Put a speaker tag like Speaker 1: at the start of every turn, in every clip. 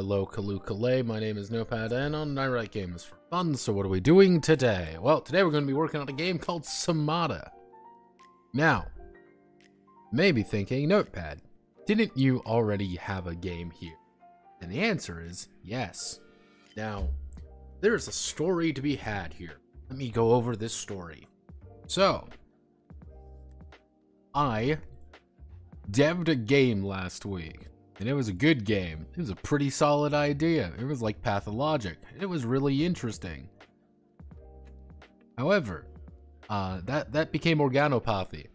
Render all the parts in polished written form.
Speaker 1: hello, Kalukale. My name is Notepad, and I write games for fun. So what are we doing today? Well, today we're going to be working on a game called Somata. Now, maybe thinking, Notepad, didn't you already have a game here? And the answer is yes. Now, there's a story to be had here. Let me go over this story. So, I dev'd a game last week. And it was a good game. It was a pretty solid idea. It was like pathologic. It was really interesting. However, that became organopathy.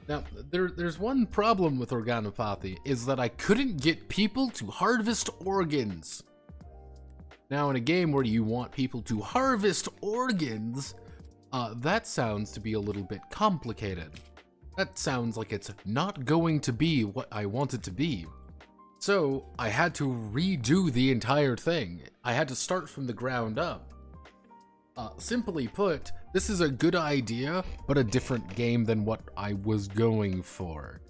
Speaker 1: Now, there's one problem with organopathy, is that I couldn't get people to harvest organs. Now, in a game where you want people to harvest organs, that sounds to be a little bit complicated. That sounds like it's not going to be what I want it to be. So, I had to redo the entire thing. I had to start from the ground up. Simply put, this is a good idea, but a different game than what I was going for.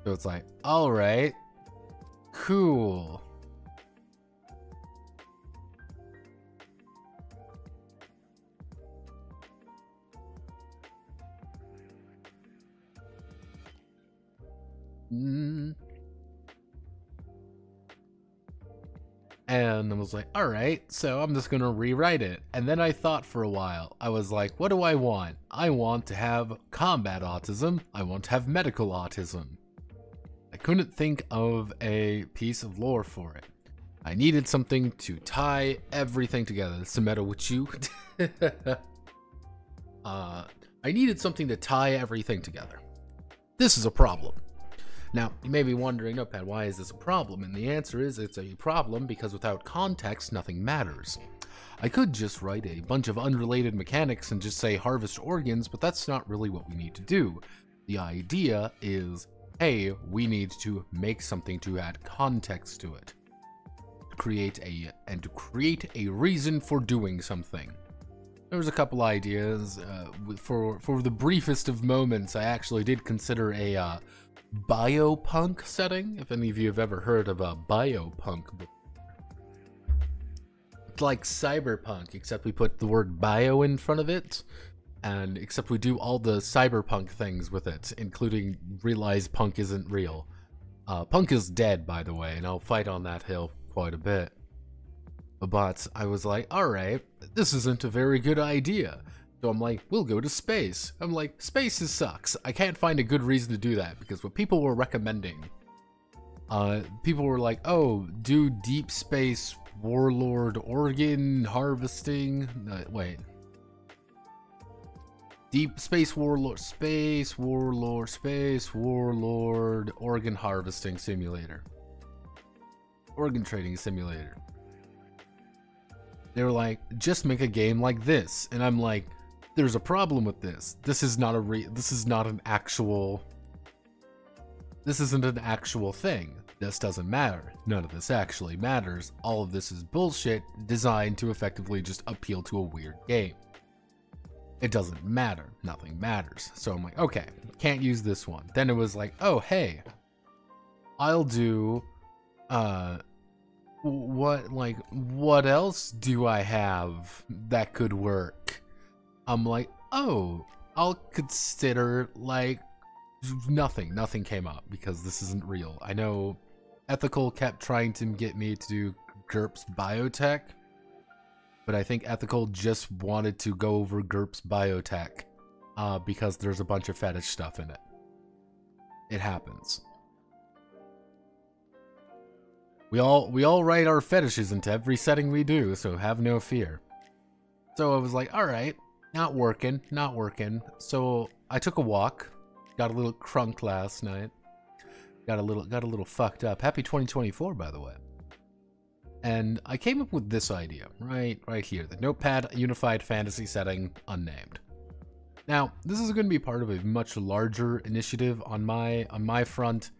Speaker 1: So it's like, alright, cool. And I was like, alright, so I'm just gonna rewrite it. And then I thought for a while. I was like, what do I want? I want to have combat autism. I want to have medical autism. I couldn't think of a piece of lore for it. I needed something to tie everything together. Somata with you. I needed something to tie everything together. This is a problem. Now, you may be wondering, Notepad, why is this a problem? And the answer is it's a problem because without context, nothing matters. I could just write a bunch of unrelated mechanics and just say harvest organs, but that's not really what we need to do. The idea is, hey, we need to make something to add context to it. To create a reason for doing something. There was a couple ideas. For the briefest of moments, I actually did consider a biopunk setting, if any of you have ever heard of a biopunk. It's like cyberpunk, except we put the word bio in front of it, and except we do all the cyberpunk things with it, including realize punk isn't real. Punk is dead, by the way, and I'll fight on that hill quite a bit. But I was like, alright, this isn't a very good idea. So I'm like, we'll go to space. I'm like, space sucks. I can't find a good reason to do that because what people were recommending, people were like, oh, do deep space warlord organ harvesting. Wait. Deep space warlord organ harvesting simulator. Organ trading simulator. They were like, just make a game like this. And I'm like, there's a problem with this. This isn't an actual thing. This doesn't matter. None of this actually matters. All of this is bullshit designed to effectively just appeal to a weird game. It doesn't matter. Nothing matters. So I'm like, okay, can't use this one. Then it was like, oh, hey, I'll do, what else do I have that could work? I'm like, oh, I'll consider, like, nothing came up because this isn't real. I know Ethical kept trying to get me to do GURPS Biotech, but I think Ethical just wanted to go over GURPS Biotech because there's a bunch of fetish stuff in it. It happens. We all write our fetishes into every setting we do, so have no fear. So I was like, alright. Not working. So I took a walk, got a little crunk last night, got a little fucked up. Happy 2024, by the way. And I came up with this idea, right here, the Notepad Unified Fantasy Setting Unnamed. Now, this is going to be part of a much larger initiative on my front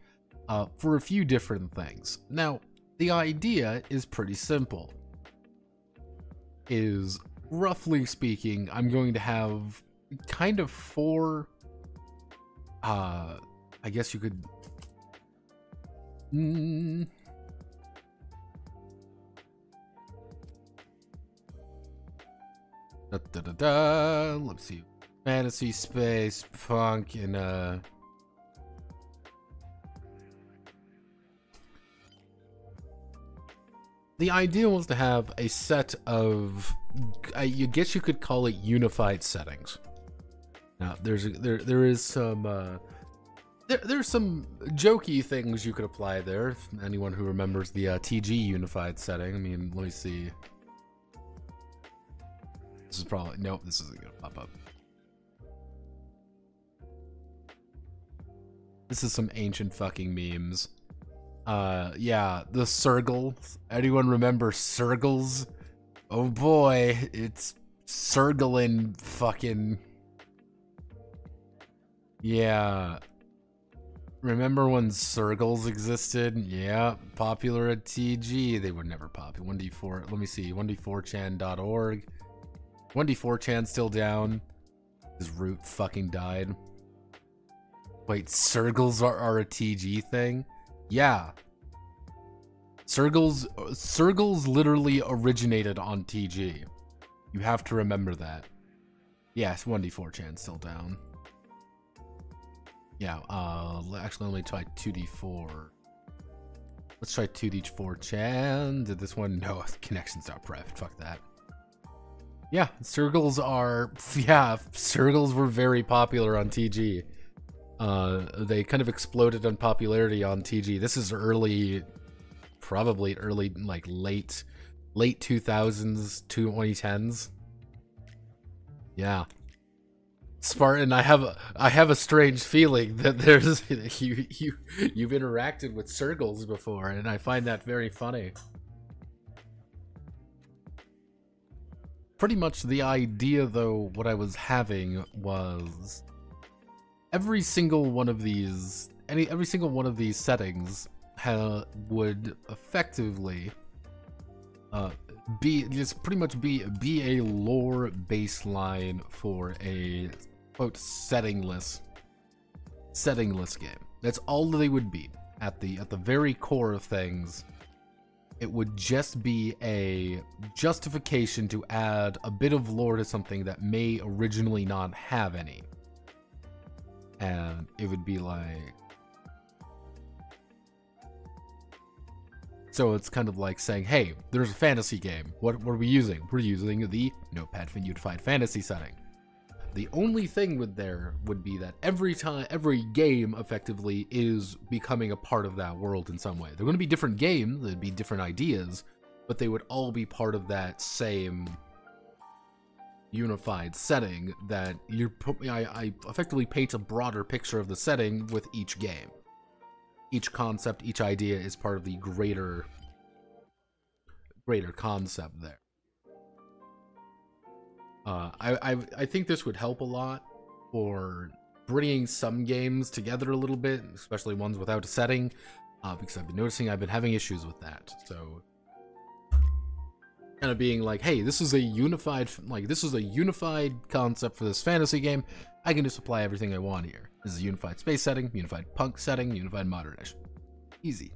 Speaker 1: for a few different things. Now, the idea is pretty simple. Roughly speaking, I'm going to have kind of four, I guess you could, Da, da, da, da. Let's see. Fantasy, space, punk, and the idea was to have a set of, I guess you could call it unified settings. Now, there is some there's some jokey things you could apply there. If anyone who remembers the TG unified setting, I mean, let me see. This is probably, nope, this isn't gonna pop up. This is some ancient fucking memes. Yeah, the Cirgles. Anyone remember Cirgles? Oh boy, it's Cirgling fucking... Yeah. Remember when Cirgles existed? Yeah, popular at TG. They were never popular. 1D4, let me see, 1d4chan.org. 1d4chan still down. His root fucking died. Wait, Cirgles are a TG thing? Yeah. Cirgles literally originated on TG. You have to remember that. Yes, 1d4chan still down. Yeah, actually let me try 2d4. Let's try 2d4chan. Did this one? No, connection's not private. Fuck that. Yeah, Cirgles are... Yeah, Cirgles were very popular on TG. They kind of exploded on popularity on TG. This is early, probably early, like late 2000s, 2010s. Yeah. Spartan, I have a strange feeling that there's you've interacted with Cirgles before, and I find that very funny. Pretty much the idea, though, what I was having was every single one of these settings would effectively be a lore baseline for a quote settingless game. That's all they would be. At the very core of things, it would just be a justification to add a bit of lore to something that may originally not have any. And it would be like, so it's kind of like saying, hey, there's a fantasy game. What are we using? We're using the Notepad for Unified Fantasy setting. The only thing would be that every game effectively is becoming a part of that world in some way. They're going to be different games, there'd be different ideas, but they would all be part of that same unified setting that I effectively paint a broader picture of the setting with each game. Each concept, each idea is part of the greater concept there. I think this would help a lot for bringing some games together a little bit, especially ones without a setting, because I've been noticing I've been having issues with that. So kind of being like, hey, this is a unified concept for this fantasy game. I can just apply everything I want here. This is a unified space setting, unified punk setting, unified modernish. Easy.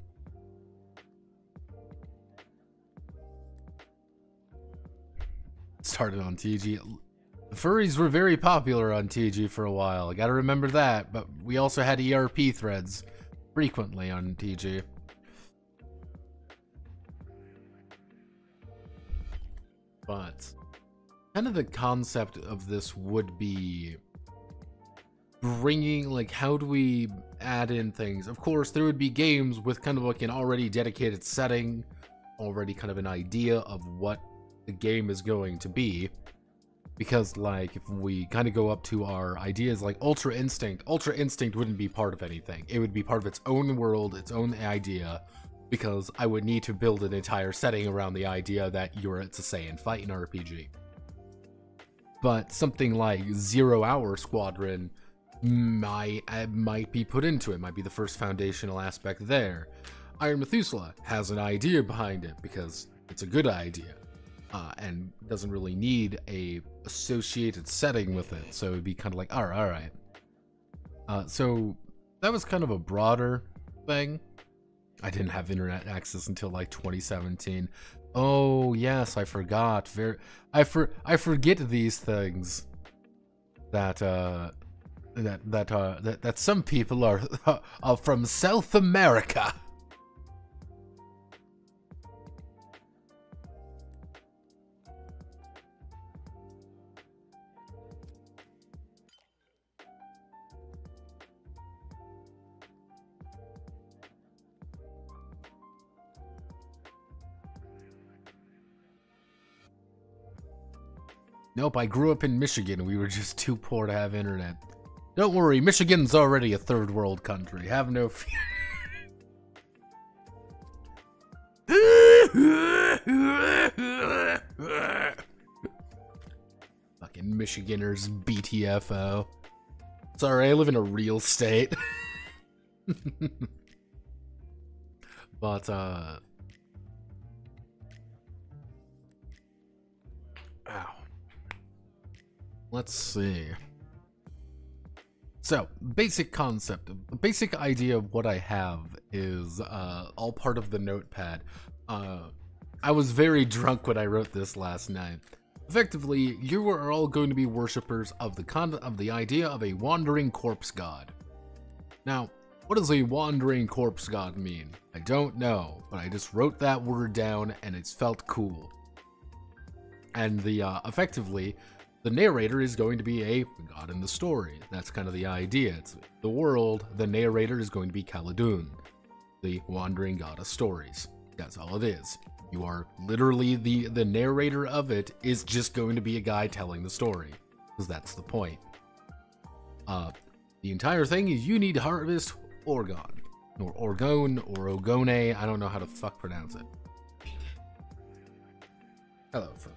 Speaker 1: Started on TG. The furries were very popular on TG for a while. I gotta remember that, but we also had ERP threads frequently on TG. But kind of the concept of this would be bringing, like, how do we add in things? Of course, there would be games with kind of like an already dedicated setting, already kind of an idea of what the game is going to be. Because, like, if we kind of go up to our ideas like Ultra Instinct wouldn't be part of anything. It would be part of its own world, its own idea, because I would need to build an entire setting around the idea that it's a Saiyan fighting RPG. But something like 0 Hour Squadron might be put into it, might be the first foundational aspect there. Iron Methuselah has an idea behind it because it's a good idea, and doesn't really need a associated setting with it, so it'd be kind of like, all right. So that was kind of a broader thing. I didn't have internet access until like 2017. Oh yes, I forgot. I forget these things. That that some people are from South America. Nope, I grew up in Michigan. We were just too poor to have internet. Don't worry, Michigan's already a third world country. Have no fear. Fucking Michiganders, BTFO. Sorry, I live in a real state. But, ow. Let's see. So, basic concept, the basic idea of what I have is all part of the notepad. I was very drunk when I wrote this last night. Effectively, you are all going to be worshippers of the idea of a wandering corpse god. Now, what does a wandering corpse god mean? I don't know, but I just wrote that word down and it's felt cool. And effectively, the narrator is going to be a god in the story. That's kind of the idea. It's the world, the narrator is going to be Khaldun, the wandering god of stories. That's all it is. You are literally the narrator of it is just going to be a guy telling the story, because that's the point. The entire thing is you need to harvest Orgone, or Orgone, or Orgone. I don't know how to fuck pronounce it. Hello, folks.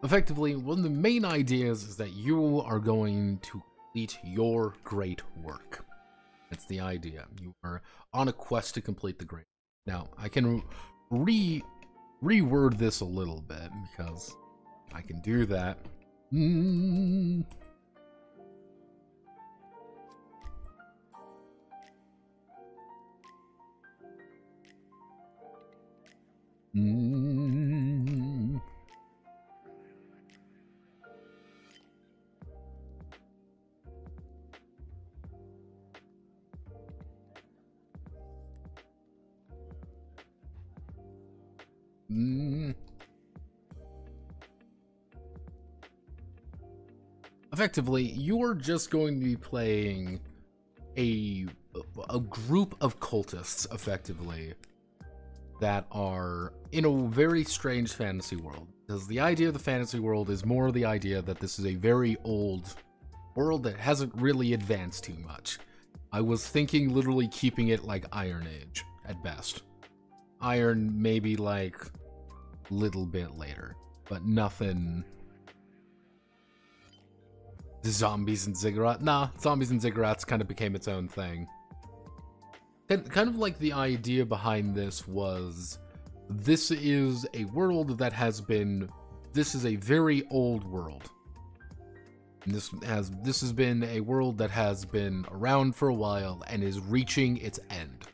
Speaker 1: Effectively, one of the main ideas is that you are going to complete your great work. That's the idea. You are on a quest to complete the great. Now, I can reword this a little bit because I can do that. Effectively, you're just going to be playing a group of cultists, effectively, that are in a very strange fantasy world. Because the idea of the fantasy world is more the idea that this is a very old world that hasn't really advanced too much. I was thinking literally keeping it like Iron Age, at best. Iron maybe like a little bit later, but nothing. The zombies and ziggurat. Nah, zombies and ziggurats kind of became its own thing. Kind of like the idea behind this was, this is a world that has been, this is a very old world. And this has been a world that has been around for a while and is reaching its end.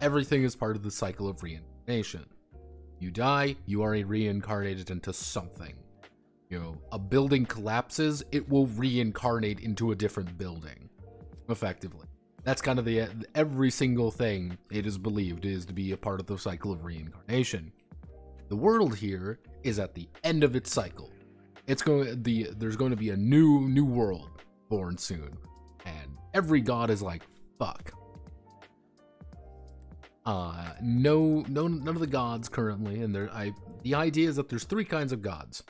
Speaker 1: Everything is part of the cycle of reincarnation. You die, you are reincarnated into something. You know, a building collapses, it will reincarnate into a different building, effectively. That's kind of every single thing it is believed is to be a part of the cycle of reincarnation. The world here is at the end of its cycle. There's going to be a new world born soon, and every god is like, fuck. None of the gods currently, and the idea is that there's three kinds of gods.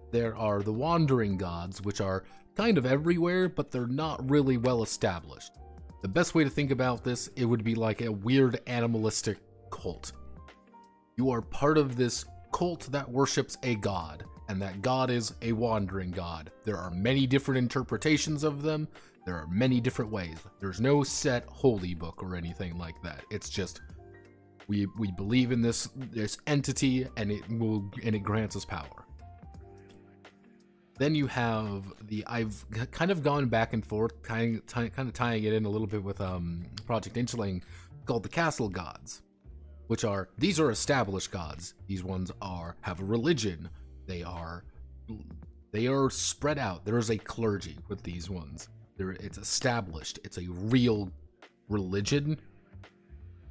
Speaker 1: There are the wandering gods, which are kind of everywhere, but they're not really well established. The best way to think about this, it would be like a weird animalistic cult. You are part of this cult that worships a god, and that god is a wandering god. There are many different interpretations of them. There are many different ways. There's no set holy book or anything like that. It's just We believe in this entity, and it grants us power. Then you have I've kind of gone back and forth, kind of tying it in a little bit with Project Inchling, called the Castle Gods, which these are established gods. These ones have a religion. They are spread out. There is a clergy with these ones. It's established. It's a real religion,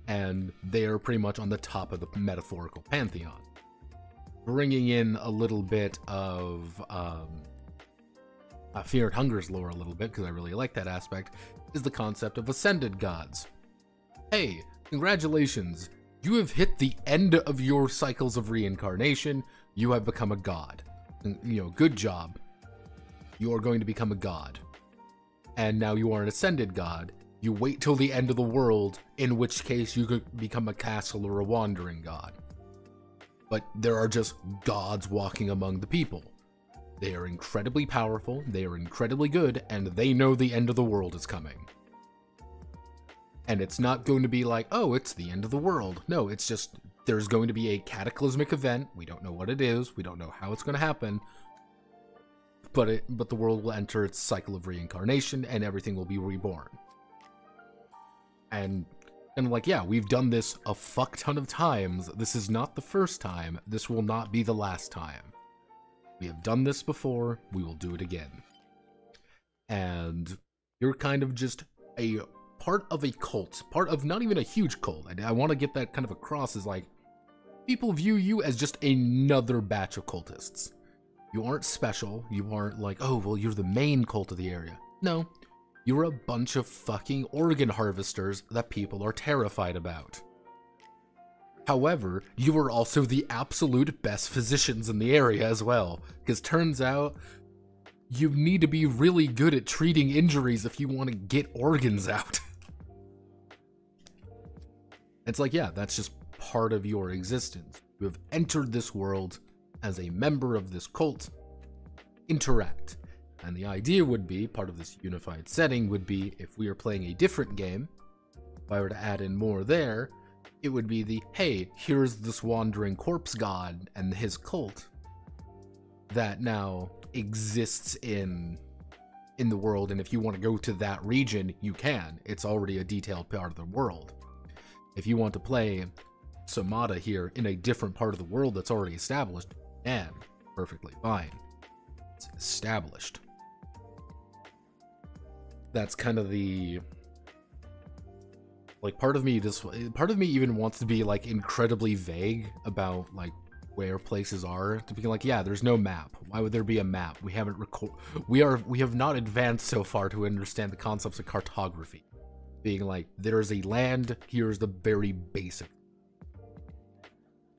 Speaker 1: and they are pretty much on the top of the metaphorical pantheon. Bringing in a little bit of Fear and Hunger's lore a little bit, because I really like that aspect, is the concept of ascended gods. Hey, congratulations, you have hit the end of your cycles of reincarnation. You have become a god. You know, good job. You are going to become a god. And now you are an ascended god. You wait till the end of the world, in which case you could become a castle or a wandering god. But there are just gods walking among the people. They are incredibly powerful, they are incredibly good, and they know the end of the world is coming. And it's not going to be like, oh, it's the end of the world. No, it's just, there's going to be a cataclysmic event. We don't know what it is. We don't know how it's going to happen. But the world will enter its cycle of reincarnation, and everything will be reborn. And like, yeah, we've done this a fuck ton of times. This is not the first time. This will not be the last time. We have done this before. We will do it again. And you're kind of just a part of a cult. Part of not even a huge cult. I want to get that kind of across, is like, people view you as just another batch of cultists. You aren't special. You aren't like, oh, well, you're the main cult of the area. No. You're a bunch of fucking organ harvesters that people are terrified about. However, you are also the absolute best physicians in the area as well, because turns out you need to be really good at treating injuries if you want to get organs out. It's like, yeah, that's just part of your existence. You have entered this world as a member of this cult. Interact. And the idea would be, part of this unified setting would be, if we are playing a different game, if I were to add in more there, it would be hey, here's this wandering corpse god and his cult that now exists in the world, and if you want to go to that region, you can. It's already a detailed part of the world. If you want to play Somata here in a different part of the world that's already established, and perfectly fine. It's established. That's kind of the, like, part of me even wants to be like incredibly vague about like where places are, to be like, yeah, there's no map. Why would there be a map? We have not advanced so far to understand the concepts of cartography. Being like, there's a land, here's the very basic.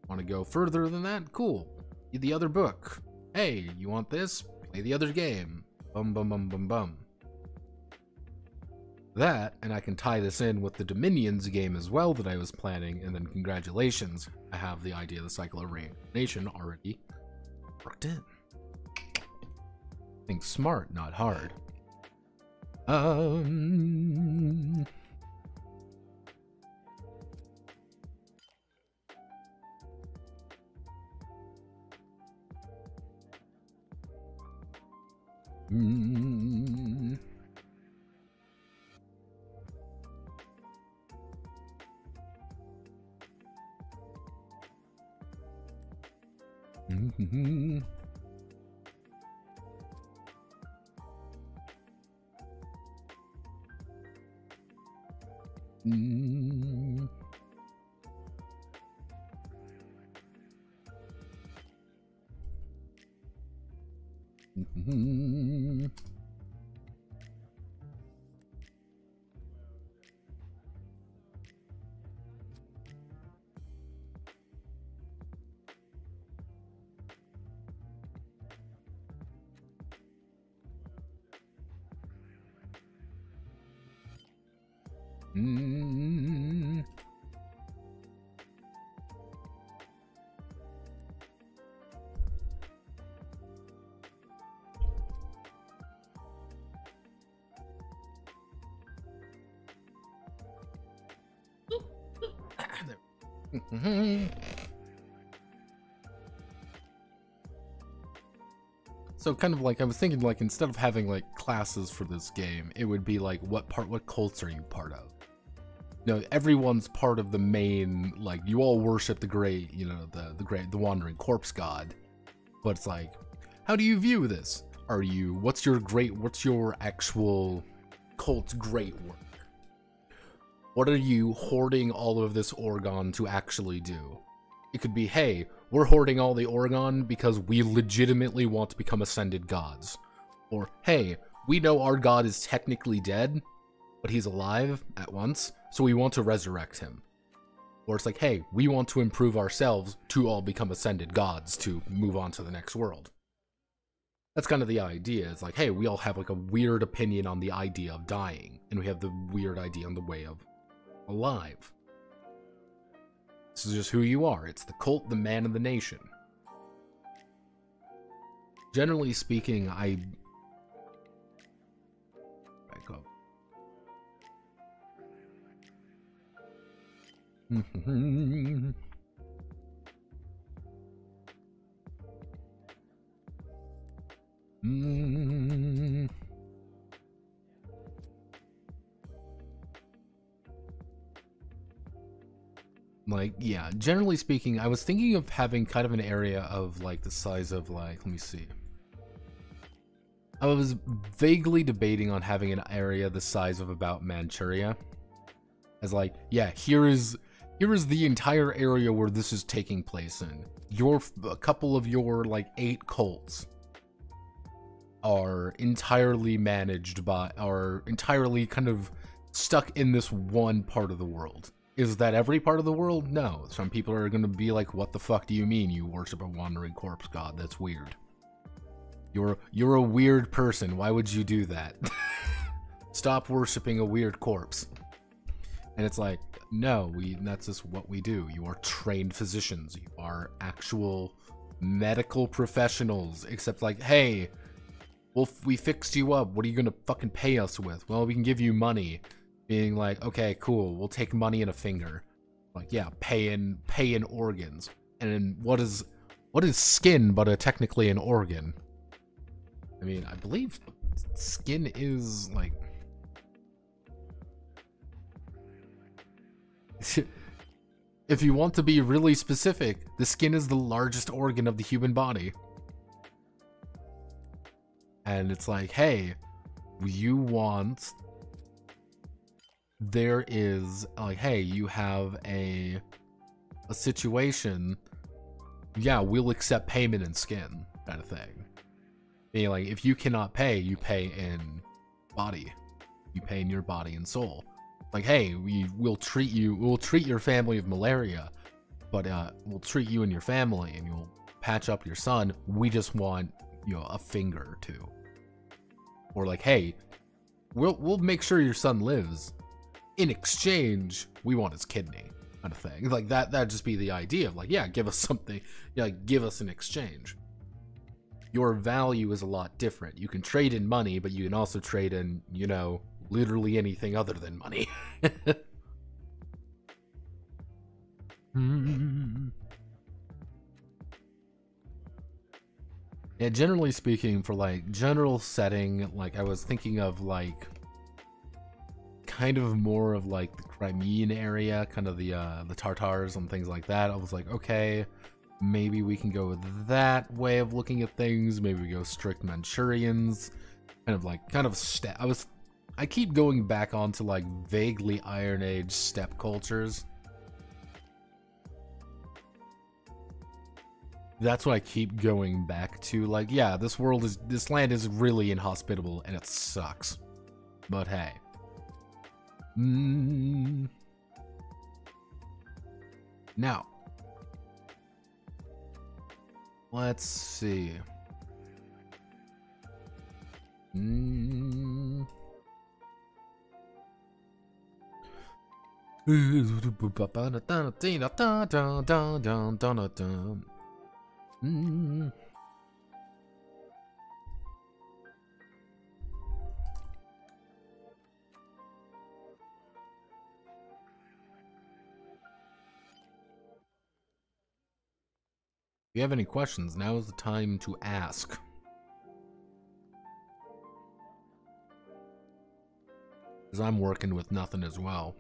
Speaker 1: Want to go further than that? Cool. Read the other book. Hey, you want this? Play the other game. Bum bum bum bum bum. That, and I can tie this in with the Dominions game as well that I was planning, and then congratulations, I have the idea of the cycle of reincarnation already worked in. Think smart, not hard. So kind of like, I was thinking like, instead of having like classes for this game, it would be like, what cults are you part of? No, everyone's part of the main, like, you all worship the great, you know, the wandering corpse god. But it's like, how do you view this? What's your actual cult's great work? What are you hoarding all of this Orgone to actually do? It could be, hey, we're hoarding all the Orgone because we legitimately want to become ascended gods. Or, hey, we know our god is technically dead, but he's alive at once, so we want to resurrect him. Or it's like, hey, we want to improve ourselves to all become ascended gods to move on to the next world. That's kind of the idea. It's like, hey, we all have like a weird opinion on the idea of dying, and we have the weird idea on the way of alive. This is just who you are. It's the cult, the man, and the nation. Generally speaking, back up. Like, yeah, generally speaking, I was thinking of having kind of an area of, like, the size of, like, let me see. I was vaguely debating on having an area the size of about Manchuria. As, like, yeah, here is the entire area where this is taking place in. A couple of your, like, 8 cults are entirely entirely kind of stuck in this one part of the world. Is that every part of the world? No. Some people are going to be like, what the fuck do you mean you worship a wandering corpse god? That's weird. You're a weird person. Why would you do that? Stop worshiping a weird corpse. And it's like, no, that's just what we do. You are trained physicians. You are actual medical professionals. Except like, hey, well, we fixed you up. What are you going to fucking pay us with? Well, we can give you money. Being like, okay, cool, we'll take money and a finger. Like, yeah, pay in organs. And then what is skin but technically an organ? I mean, I believe skin is like if you want to be really specific, the skin is the largest organ of the human body. And it's like, hey, there is like, hey, you have a situation, yeah, we'll accept payment in skin, kind of thing. Being like, if you cannot pay, you pay in body. You pay in your body and soul. Like, hey, we'll treat your family of malaria, but we'll treat you and your family, and you'll patch up your son. We just want, you know, a finger or two. Or like, hey, we'll make sure your son lives. In exchange, we want his kidney, kind of thing. Like that'd just be the idea of like, yeah, give us something, yeah, like, give us an exchange. Your value is a lot different. You can trade in money, but you can also trade in, you know, literally anything other than money. Yeah, generally speaking, for like general setting, like I was thinking of like kind of more of like the Crimean area, kind of the Tartars and things like that. I was like, okay, maybe we can go with that way of looking at things. Maybe we go strict Manchurians, I keep going back onto like vaguely Iron Age steppe cultures. That's what I keep going back to. Like, yeah, this land is really inhospitable and it sucks. But hey. Now, let's see. you have any questions, now is the time to ask. Because I'm working with nothing as well.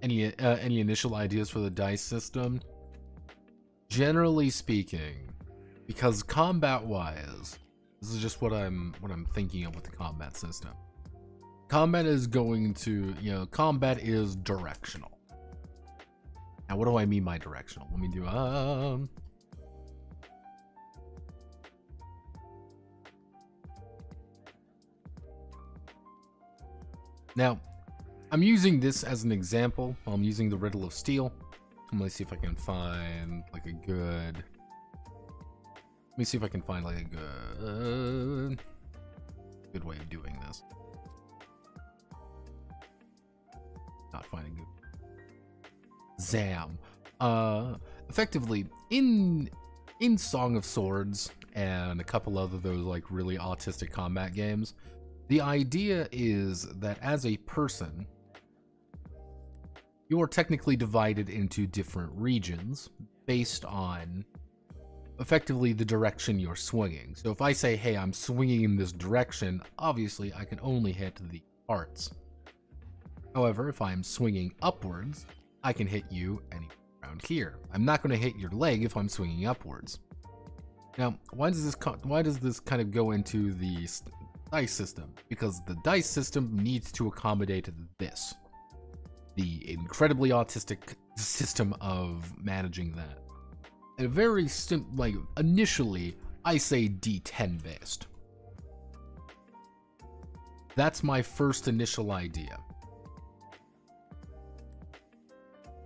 Speaker 1: Any initial ideas for the dice system? Generally speaking, because combat-wise, this is just what I'm thinking of with the combat system. Combat is going to, combat is directional. Now, what do I mean by directional? Let me do Now, I'm using this as an example. I'm using the Riddle of Steel. Let me see if I can find like a good. Let me see if I can find like a good way of doing this. Not finding good. Zam. Effectively, in Song of Swords and a couple other those like really autistic combat games, the idea is that as a person, you are technically divided into different regions based on effectively the direction you're swinging. So if I say, hey, I'm swinging in this direction, obviously I can only hit the parts. However, if I'm swinging upwards, I can hit you anywhere around here. I'm not going to hit your leg if I'm swinging upwards. Now, why does this kind of go into the dice system? Because the dice system needs to accommodate this. The incredibly autistic system of managing that. A very initially, I say D10 based. That's my first initial idea.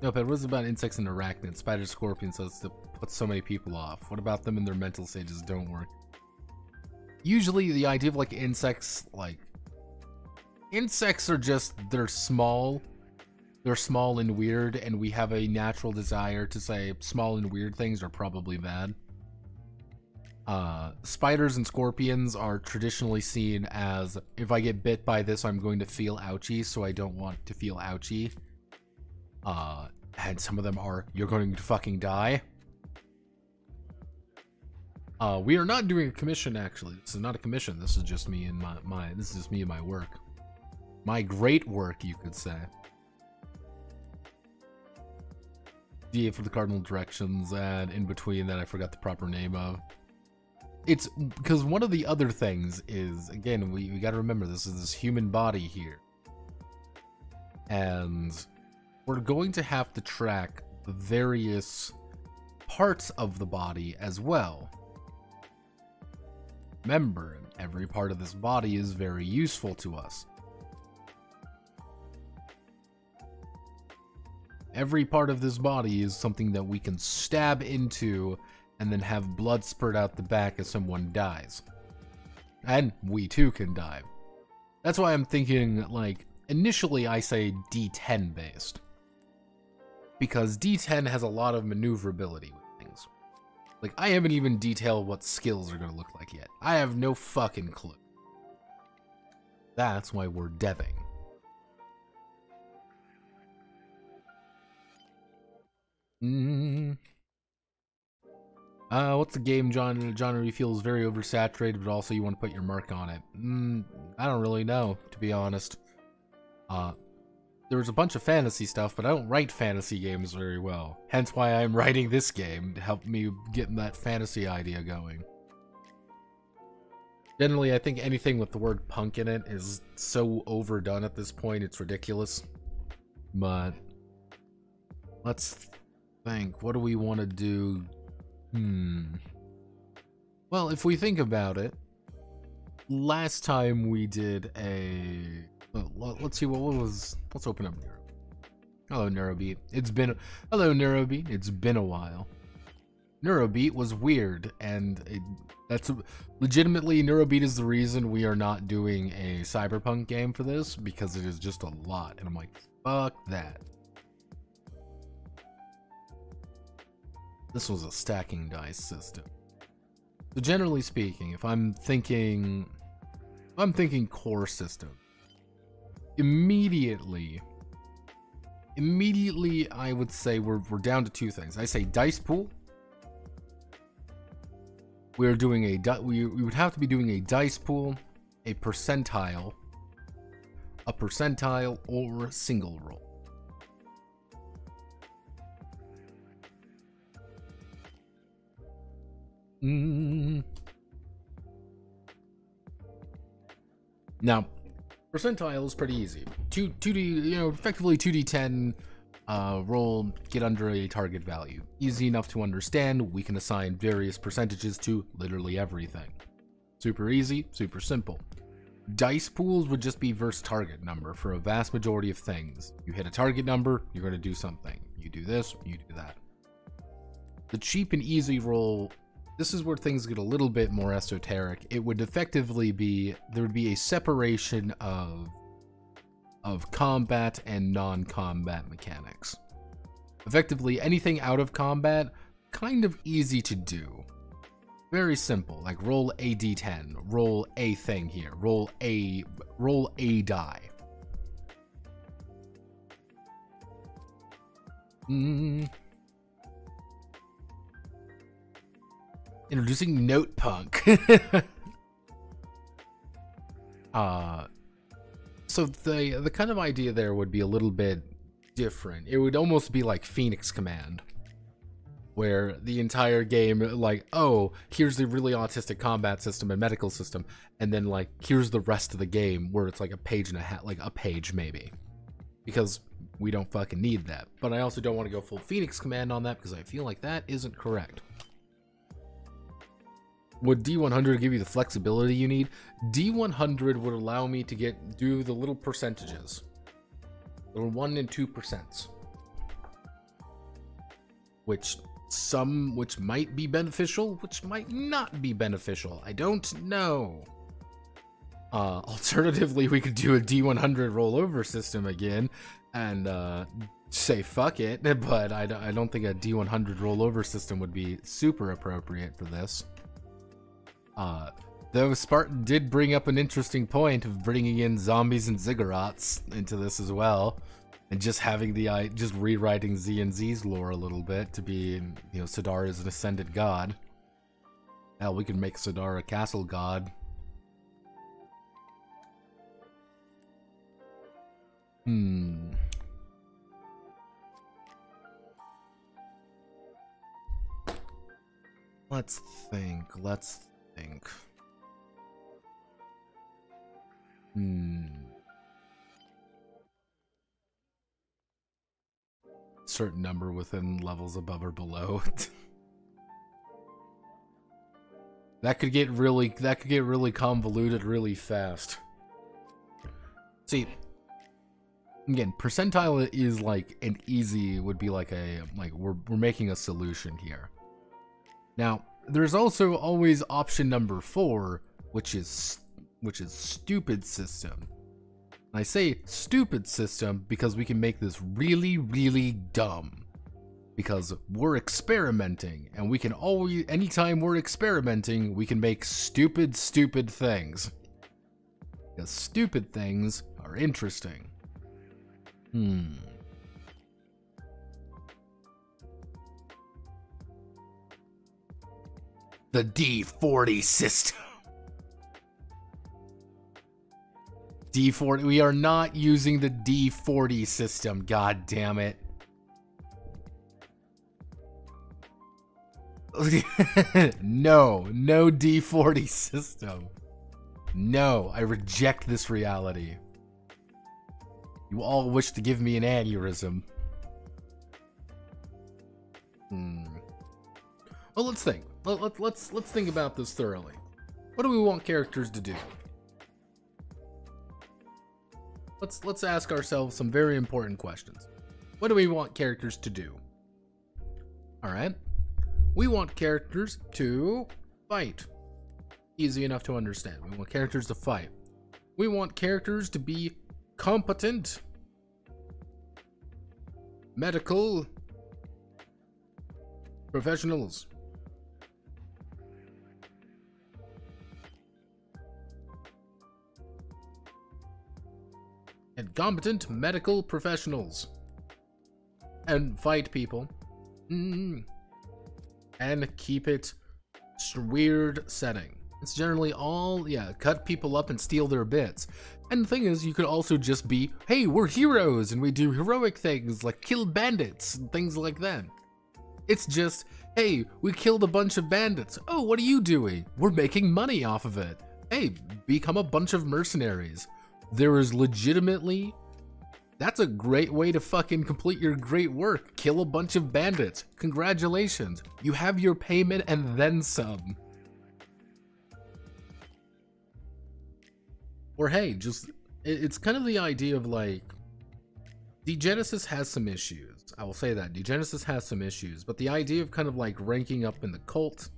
Speaker 1: No, but what is about insects and arachnids? Spider, scorpions, that puts so many people off. What about them in their mental stages? Don't work. Usually, the idea of insects, insects are just, they're small. They're small and weird, and we have a natural desire to say small and weird things are probably bad. Spiders and scorpions are traditionally seen as, if I get bit by this, I'm going to feel ouchy, so I don't want to feel ouchy. And some of them are, you're going to fucking die. We are not doing a commission, actually. This is not a commission. This is just me and this is just me and my work. My great work, you could say. DA for the cardinal directions, and in between that I forgot the proper name of. It's because one of the other things is, again, we got to remember this is this human body here. And we're going to have to track the various parts of the body as well. Remember, every part of this body is very useful to us. Every part of this body is something that we can stab into and then have blood spurt out the back as someone dies. And we too can die. That's why I'm thinking, initially I say D10 based. Because D10 has a lot of maneuverability with things. I haven't even detailed what skills are going to look like yet. I have no fucking clue. That's why we're deving. What's the game genre you feel is very oversaturated, but also you want to put your mark on it? I don't really know, to be honest. There's a bunch of fantasy stuff, but I don't write fantasy games very well. Hence why I'm writing this game, to help me get that fantasy idea going. Generally, I think anything with the word punk in it is so overdone at this point, it's ridiculous. But let's think, what do we want to do? Well, if we think about it, last time we did a... let's see, what was... Let's open up Neurobeat. Hello, Neurobeat. Hello, Neurobeat. It's been a while. Neurobeat was weird, and that's legitimately Neurobeat is the reason we are not doing a Cyberpunk game for this, because it is just a lot, and I'm like, fuck that. This was a stacking dice system. So generally speaking, if I'm thinking core system, immediately I would say we're down to two things. I say dice pool. We're doing we would have to be doing a dice pool, a percentile, or single roll. Now, percentile is pretty easy. 2D, effectively 2d10 roll, get under a target value. Easy enough to understand. We can assign various percentages to literally everything. Super easy, super simple. Dice pools would just be versus target number for a vast majority of things. You hit a target number, you're going to do something. You do this, you do that. The cheap and easy roll, this is where things get a little bit more esoteric. It would effectively be, there would be a separation of combat and non-combat mechanics. Effectively, anything out of combat, kind of easy to do. Very simple, like roll a d10, roll a thing here, roll a die. Introducing Note Punk. So the kind of idea there would be a little bit different. It would almost be like Phoenix Command, where the entire game, like, oh, here's the really autistic combat system and medical system, and then like here's the rest of the game where it's like a page and a half, like a page maybe, because we don't fucking need that. But I also don't want to go full Phoenix Command on that because I feel like that isn't correct. Would D100 give you the flexibility you need? D100 would allow me to do the little percentages. The 1 and 2%. Which might be beneficial, which might not be beneficial. I don't know. Alternatively, we could do a D100 rollover system again and say fuck it, but I don't think a D100 rollover system would be super appropriate for this. Though Spartan did bring up an interesting point of bringing in zombies and ziggurats into this as well, and just having just rewriting Z and Z's lore a little bit to be, Sidar is an ascended god. Hell, we could make Sidar a castle god. Let's think. Certain number within levels above or below. that could get really convoluted really fast. See, again, percentile is like an easy, would be like we're making a solution here. Now, there's also always option number 4, which is stupid system. And I say stupid system because we can make this really, really dumb. Because we're experimenting, and we can always, anytime we're experimenting, we can make stupid things. Because stupid things are interesting. The D40 system. D40, we are not using the D40 system, god damn it. No D40 system. No, I reject this reality. You all wish to give me an aneurysm. Well, let's think. Let's think about this thoroughly. What do we want characters to do? Let's ask ourselves some very important questions. What do we want characters to do? All right. We want characters to fight. Easy enough to understand. We want characters to fight. We want characters to be competent, medical professionals. And competent medical professionals. And fight people. And keep it weird setting. It's generally all, yeah, cut people up and steal their bits. And the thing is, you could also just be, hey, we're heroes and we do heroic things like kill bandits and things like that. It's just, hey, we killed a bunch of bandits. Oh, what are you doing? We're making money off of it. Hey, become a bunch of mercenaries. There is legitimately, that's a great way to fucking complete your great work. Kill a bunch of bandits. Congratulations. You have your payment and then some. Or hey, just, it's kind of the idea of like, Degenesis has some issues. I will say that. Degenesis has some issues, but the idea of kind of like ranking up in the cult,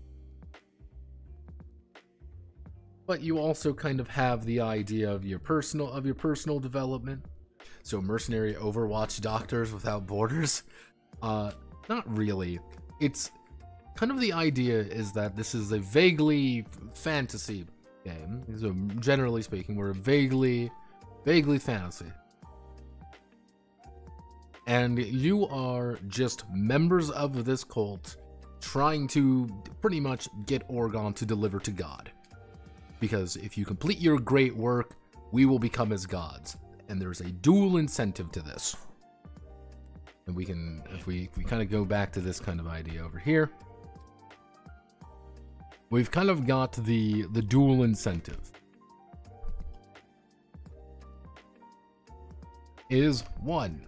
Speaker 1: but you also kind of have the idea of your personal development. So mercenary Overwatch Doctors Without Borders? Not really. It's kind of the idea is that this is a vaguely fantasy game. So generally speaking, we're vaguely fantasy. And you are just members of this cult trying to pretty much get Orgone to deliver to God. Because if you complete your great work, we will become as gods. And there's a dual incentive to this. And we can, if we kind of go back to this kind of idea over here, we've kind of got the dual incentive. Is one,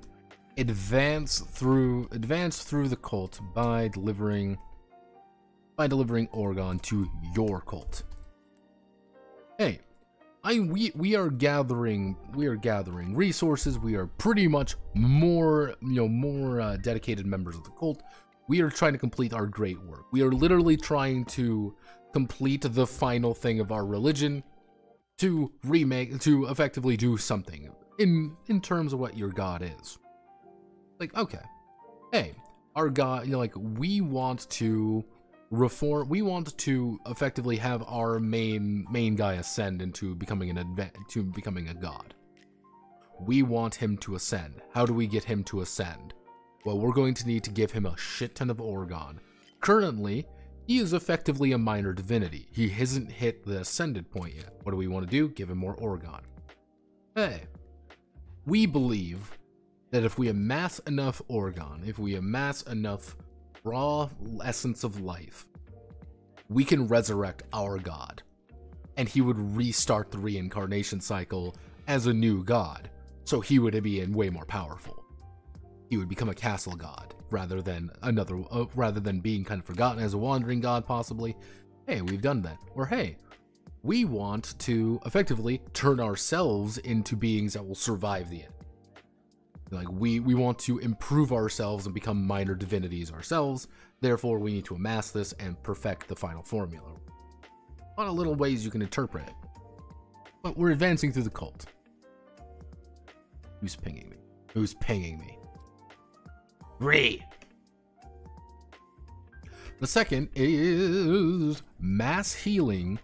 Speaker 1: advance through the cult by delivering Orgone to your cult. Hey, we are gathering resources. We are pretty much more dedicated members of the cult. We are trying to complete our great work. We are literally trying to complete the final thing of our religion to effectively do something in terms of what your God is. Like, okay, hey, our God, like, we want to reform, we want to effectively have our main guy ascend into becoming a god. We want him to ascend. How do we get him to ascend? Well, we're going to need to give him a shit ton of Orgone. Currently, he is effectively a minor divinity. He hasn't hit the ascended point yet. What do we want to do? Give him more Orgone. Hey, we believe that if we amass enough Orgone, if we amass enough raw essence of life, we can resurrect our god, and he would restart the reincarnation cycle as a new god, so he would be way more powerful. He would become a castle god rather than being kind of forgotten as a wandering god, possibly. Hey, we've done that. Or hey, we want to effectively turn ourselves into beings that will survive the end. Like, we want to improve ourselves and become minor divinities ourselves. Therefore, we need to amass this and perfect the final formula. A lot of little ways you can interpret it. But we're advancing through the cult. Who's pinging me? Who's pinging me? Ree! The second is mass healing.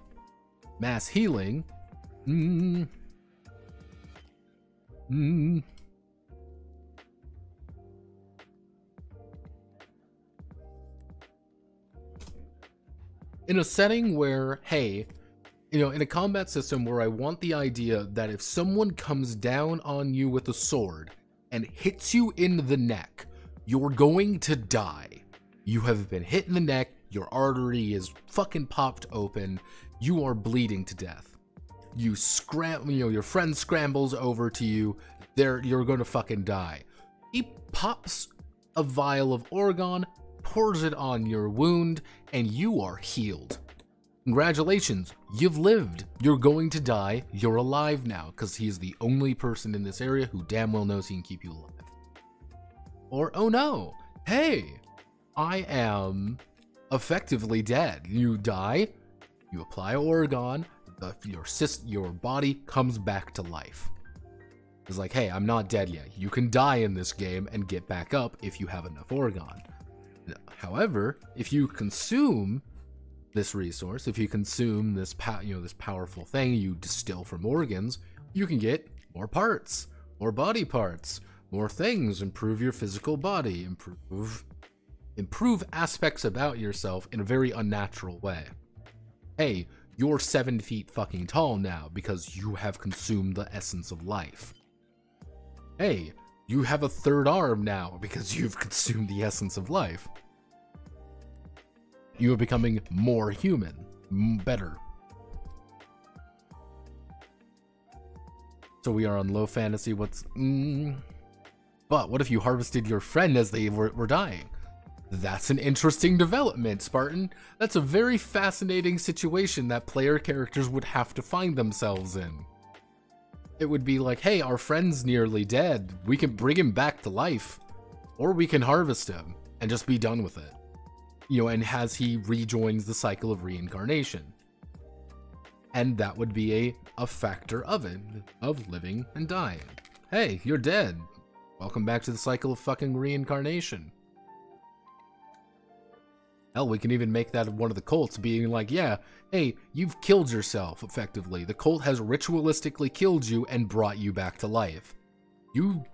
Speaker 1: Mass healing. In a setting where, hey, in a combat system where I want the idea that if someone comes down on you with a sword and hits you in the neck, you're going to die. You have been hit in the neck, your artery is fucking popped open, you are bleeding to death. You your friend scrambles over to you, you're gonna fucking die. He pops a vial of Orgone, pours it on your wound, and you are healed. Congratulations, you've lived. You're going to die. You're alive now, because he's the only person in this area who damn well knows he can keep you alive. Or, oh no, hey, I am effectively dead. You die, you apply Orgone, your body comes back to life. It's like, hey, I'm not dead yet. You can die in this game and get back up if you have enough Orgone. However, if you consume this resource, if you consume this this powerful thing you distill from organs, you can get more parts, more body parts, more things, improve your physical body, improve aspects about yourself in a very unnatural way. Hey, you're 7 feet fucking tall now because you have consumed the essence of life. Hey, you have a third arm now because you've consumed the essence of life. You are becoming more human, better. So we are on low fantasy. But what if you harvested your friend as they were dying? That's an interesting development, Spartan. That's a very fascinating situation that player characters would have to find themselves in. It would be like, hey, our friend's nearly dead. We can bring him back to life. Or we can harvest him and just be done with it. And as he rejoins the cycle of reincarnation. And that would be a factor of it, of living and dying. Hey, you're dead. Welcome back to the cycle of fucking reincarnation. Hell, we can even make that one of the cults, being like, yeah, hey, you've killed yourself, effectively. The cult has ritualistically killed you and brought you back to life. You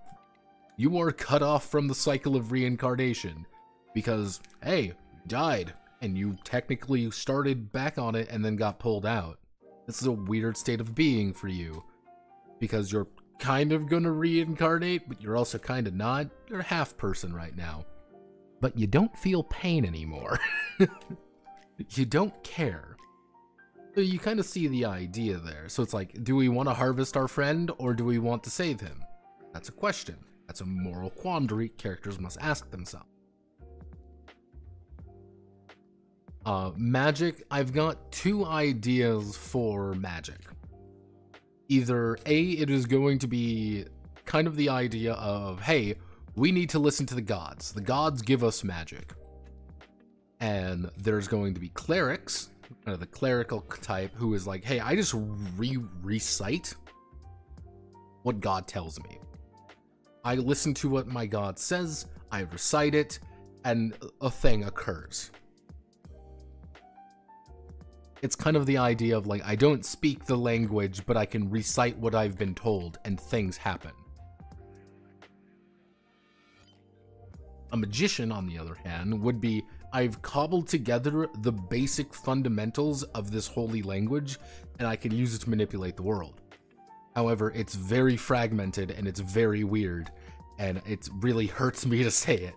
Speaker 1: are cut off from the cycle of reincarnation. Because, hey, you died, and you technically started back on it and then got pulled out. This is a weird state of being for you. Because you're kind of gonna reincarnate, but you're also kind of not. You're a half person right now. But you don't feel pain anymore. You don't care. So you kind of see the idea there. So it's like, do we want to harvest our friend or do we want to save him? That's a question. That's a moral quandary characters must ask themselves. Magic, I've got 2 ideas for magic. Either A, it is going to be kind of the idea of, hey, we need to listen to the gods. The gods give us magic. And there's going to be clerics, the clerical type, who is like, hey, I just recite what God tells me. I listen to what my God says, I recite it, and a thing occurs. It's kind of the idea of like, I don't speak the language, but I can recite what I've been told, and things happen. A magician, on the other hand, would be, I've cobbled together the basic fundamentals of this holy language, and I can use it to manipulate the world. However, it's very fragmented, and it's very weird, and it really hurts me to say it.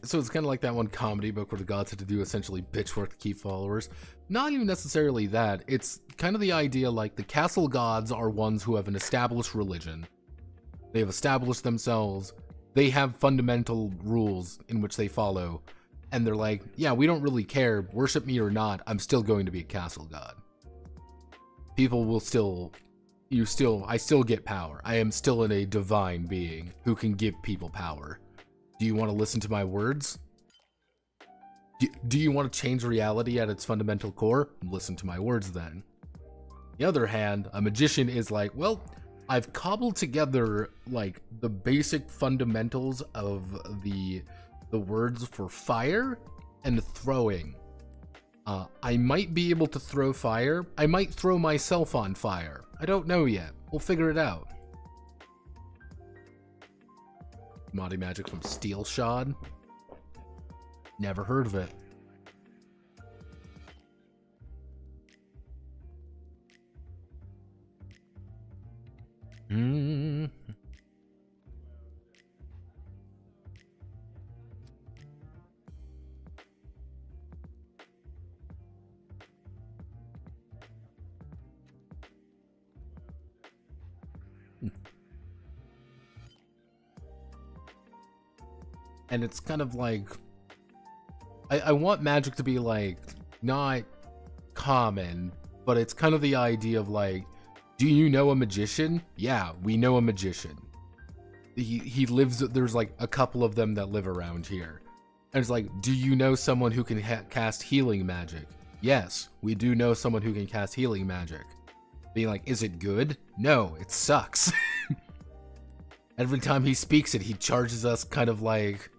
Speaker 1: So it's kind of like that one comedy book where the gods had to do essentially bitch work to keep followers. Not even necessarily that. It's kind of the idea like the castle gods are ones who have an established religion. They have established themselves. They have fundamental rules in which they follow. And they're like, yeah, we don't really care. Worship me or not, I'm still going to be a castle god. People will still... I still get power. I am still a divine being who can give people power. Do you want to listen to my words? Do you want to change reality at its fundamental core? Listen to my words then. On the other hand, a magician is like, well, I've cobbled together like the basic fundamentals of the words for fire and throwing. I might be able to throw fire. I might throw myself on fire. I don't know yet. We'll figure it out. Commodity magic from Steel Shod. Never heard of it. And it's kind of like, I want magic to be like, not common, but it's kind of the idea of like, Do you know a magician? Yeah, we know a magician. He lives, there's like a couple of them that live around here. And it's like, do you know someone who can cast healing magic? Yes, we do know someone who can cast healing magic. Being like, is it good? No, it sucks. Every time he speaks it, he charges us kind of like,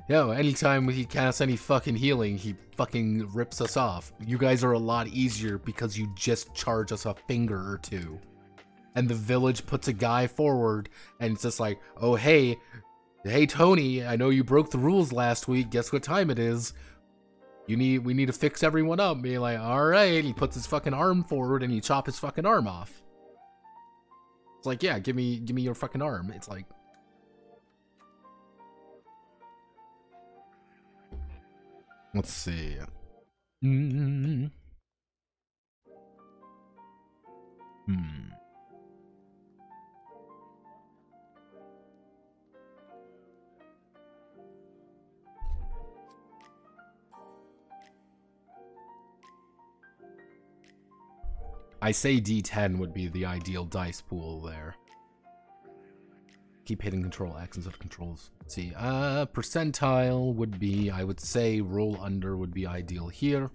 Speaker 1: yo, anytime he casts any fucking healing, he fucking rips us off. You guys are a lot easier because you just charge us a finger or two. And the village puts a guy forward, and it's just like, oh, hey, Tony, I know you broke the rules last week. Guess what time it is? We need to fix everyone up. Be like, all right. He puts his fucking arm forward, and you chop his fucking arm off. It's like, yeah, give me your fucking arm. It's like, let's see. I say D10 would be the ideal dice pool there. Keep hitting Control X instead of Controls. Let's see, percentile would be, I would say roll under would be ideal here.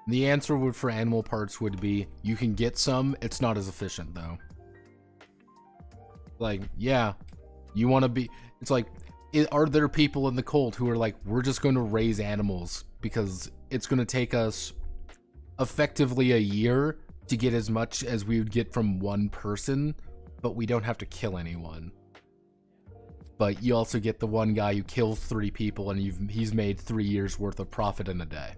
Speaker 1: The answer would for animal parts would be, you can get some, it's not as efficient though. Like, yeah, you want to be, it's like, are there people in the cult who are like, we're just going to raise animals because it's going to take us effectively a year to get as much as we would get from one person, but we don't have to kill anyone. But you also get the one guy who kills 3 people and he's made 3 years worth of profit in a day.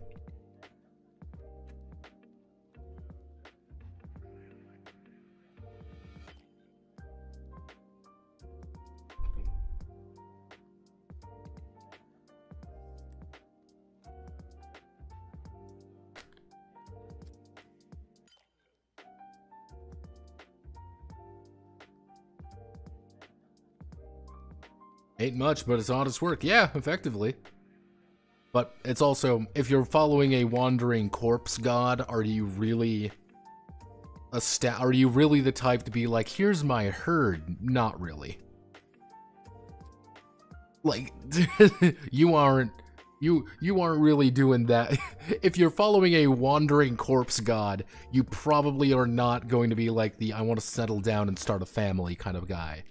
Speaker 1: Ain't much, but it's honest work. Yeah, effectively. But it's also, if you're following a wandering corpse god, are you really the type to be like, here's my herd? Not really. Like, you aren't really doing that. If you're following a wandering corpse god, you probably are not going to be like the I want to settle down and start a family kind of guy.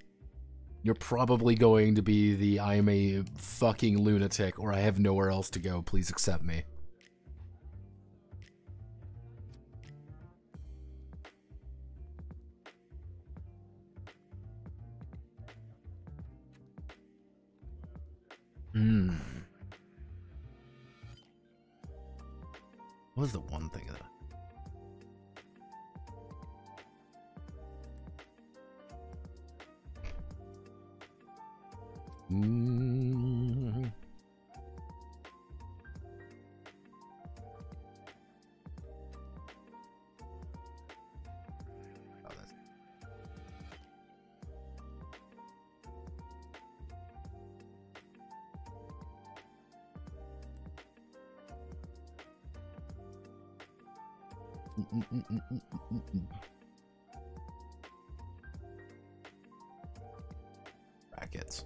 Speaker 1: You're probably going to be the I am a fucking lunatic or I have nowhere else to go, please accept me. What was the one thing that... Brackets.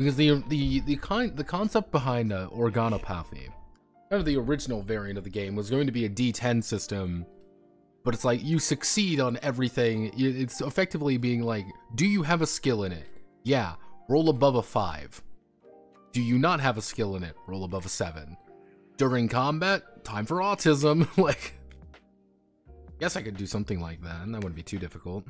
Speaker 1: Because the concept behind organopathy, kind of the original variant of the game, was going to be a D10 system, but it's like you succeed on everything. It's effectively being like, do you have a skill in it? Yeah, roll above a 5. Do you not have a skill in it? Roll above a 7. During combat, time for autism. Like, guess I could do something like that. That wouldn't be too difficult.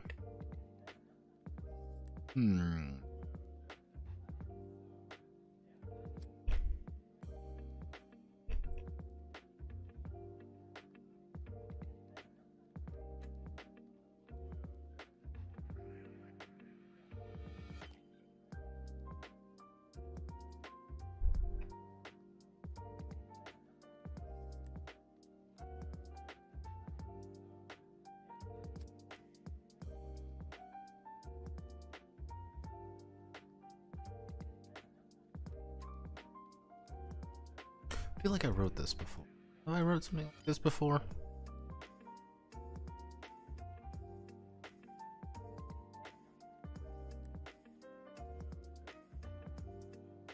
Speaker 1: I feel like I wrote this before. Oh, I wrote something like this before.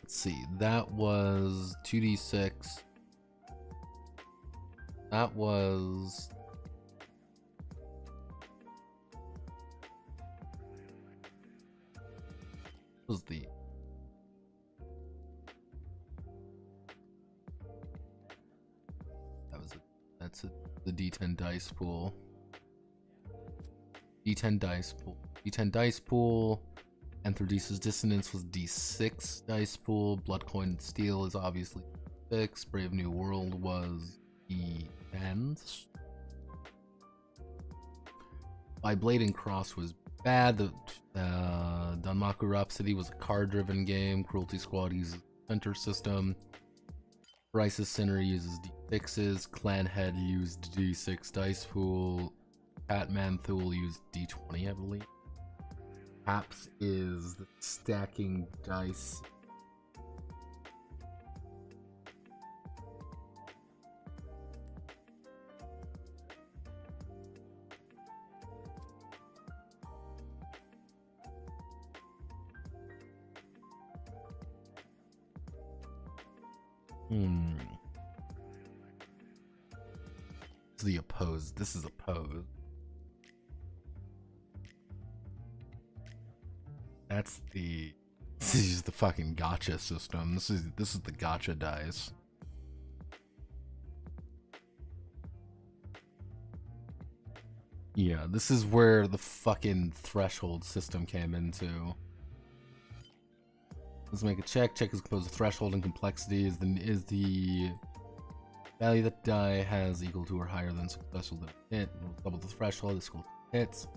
Speaker 1: Let's see. That was 2d6. That was... What was the... That's the D10 dice pool. D10 dice pool. D10 dice pool. Anthrodesis Dissonance was D6 dice pool. Bloodcoin Steel is obviously 6. Brave New World was D10. By Blade and Cross was bad. The Danmaku Rhapsody was a card-driven game. Cruelty Squad uses center system. Bryce's Sinner uses D6s, Clanhead used D6 dice pool, Catman Thule used D20, I believe. Haps is the stacking dice. This is the opposed. This is opposed. That's the... This is the fucking gotcha system. This is the gotcha dice. Yeah, this is where the fucking threshold system came into. Let's make a check. Check is composed of threshold and complexity. Is the value that die has equal to or higher than successful hit. We'll double the threshold. This equals hits.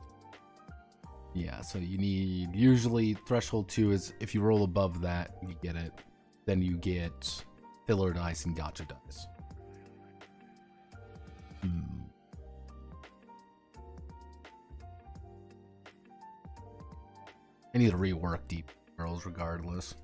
Speaker 1: Yeah, so you need, usually threshold 2 is if you roll above that, you get it. Then you get filler dice and gotcha dice. I need to rework deep girls regardless.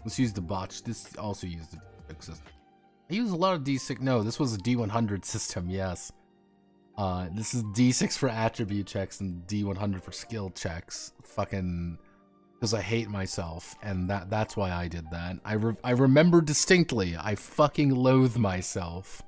Speaker 1: Let's use the botch. This also used the D6 system. I use a lot of D6. No, this was a D100 system, yes. This is D6 for attribute checks and D100 for skill checks. Fucking... Because I hate myself, and that's why I did that. I remember distinctly. I fucking loathe myself.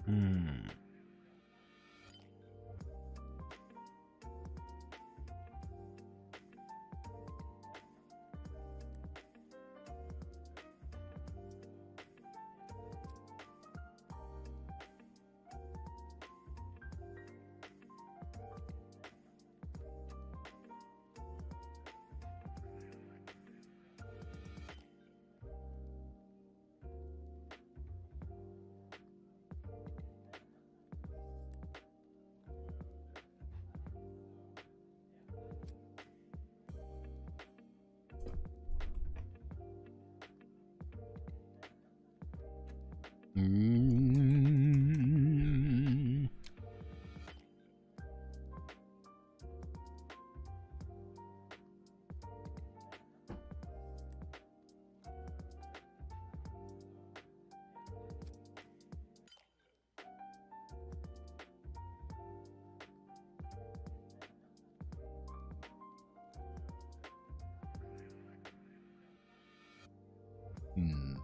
Speaker 1: Hmm. Mm. Hmm.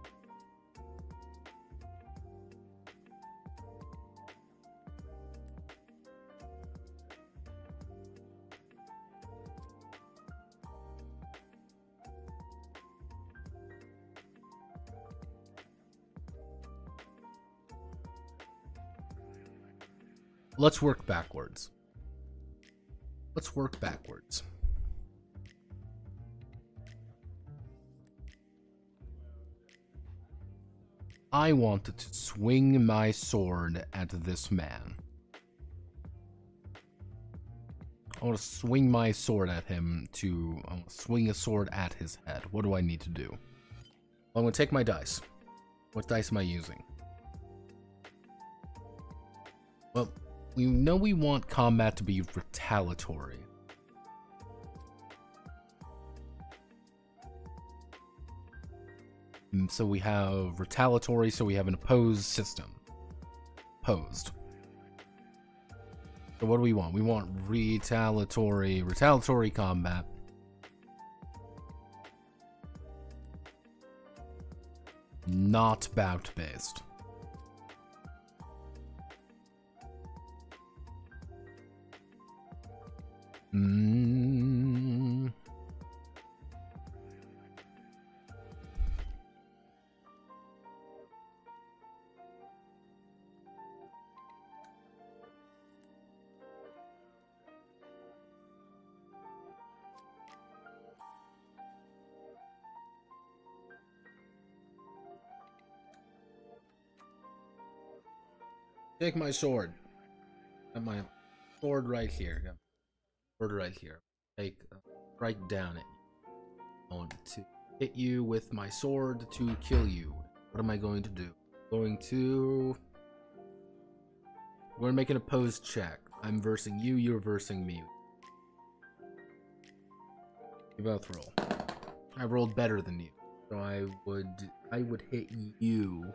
Speaker 1: Let's work backwards. Let's work backwards. I wanted to swing my sword at this man. I want to swing my sword at him I want to swing a sword at his head. What do I need to do? Well, I'm going to take my dice. What dice am I using? Well, we know we want combat to be retaliatory. So we have retaliatory, so we have an opposed system. Opposed. So what do we want? We want retaliatory combat. Not bout-based. Take my sword. Got my sword right here. Got my sword right here. Take right down it. I want to hit you with my sword to kill you. What am I going to do? We're going to make an opposed check. I'm versing you, you're versing me. You both roll. I rolled better than you. So I would hit you.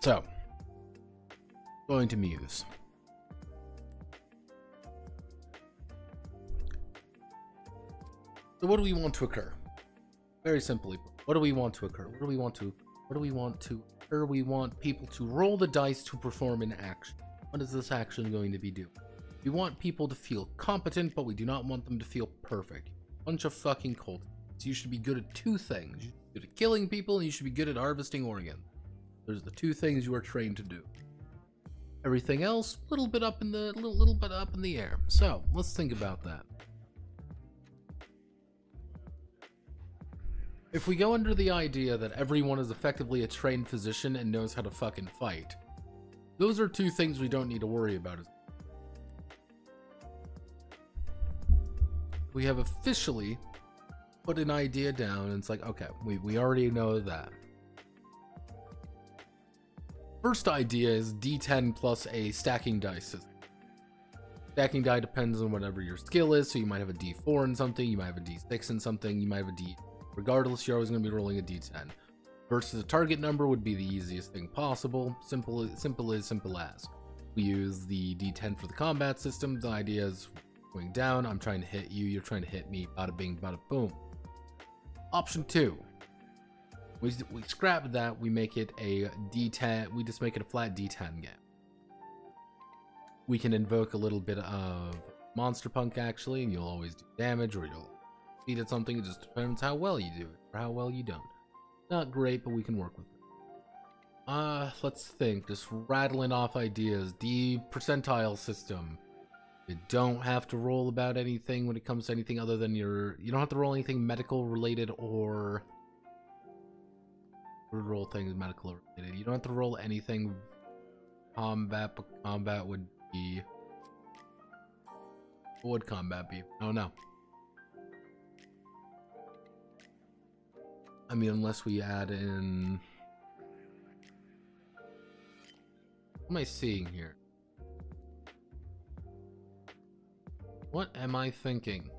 Speaker 1: So, going to muse. So what do we want to occur? Very simply, what do we want to occur? What do we want to occur? We want people to roll the dice to perform an action. What is this action going to be doing? We want people to feel competent, but we do not want them to feel perfect. Bunch of fucking cultists. You should be good at two things. You should be good at killing people, and you should be good at harvesting organs. There's the two things you are trained to do. Everything else, a little bit up in the air. So let's think about that. If we go under the idea that everyone is effectively a trained physician and knows how to fucking fight, those are two things we don't need to worry about. We have officially put an idea down, and it's like, okay, we already know that. First idea is D10 plus a stacking dice system. Stacking die depends on whatever your skill is, so you might have a D4 in something, you might have a D6 in something, you might have a D. Regardless, you're always going to be rolling a D10. Versus a target number would be the easiest thing possible. Simple as. We use the D10 for the combat system. The idea is going down, I'm trying to hit you, you're trying to hit me, bada bing, bada boom. Option 2. We scrap that, we make it a D10, we just make it a flat D10 game. We can invoke a little bit of Monster Punk actually, and you'll always do damage, or you'll speed at something. It just depends how well you do it, or how well you don't. Not great, but we can work with it. Let's think, just rattling off ideas. The percentile system. You don't have to roll about anything when it comes to anything other than you don't have to roll anything medical related or roll things medical related. You don't have to roll anything combat, but combat would be, what would combat be? Oh no. I mean, unless we add in, what am I seeing here? What am I thinking?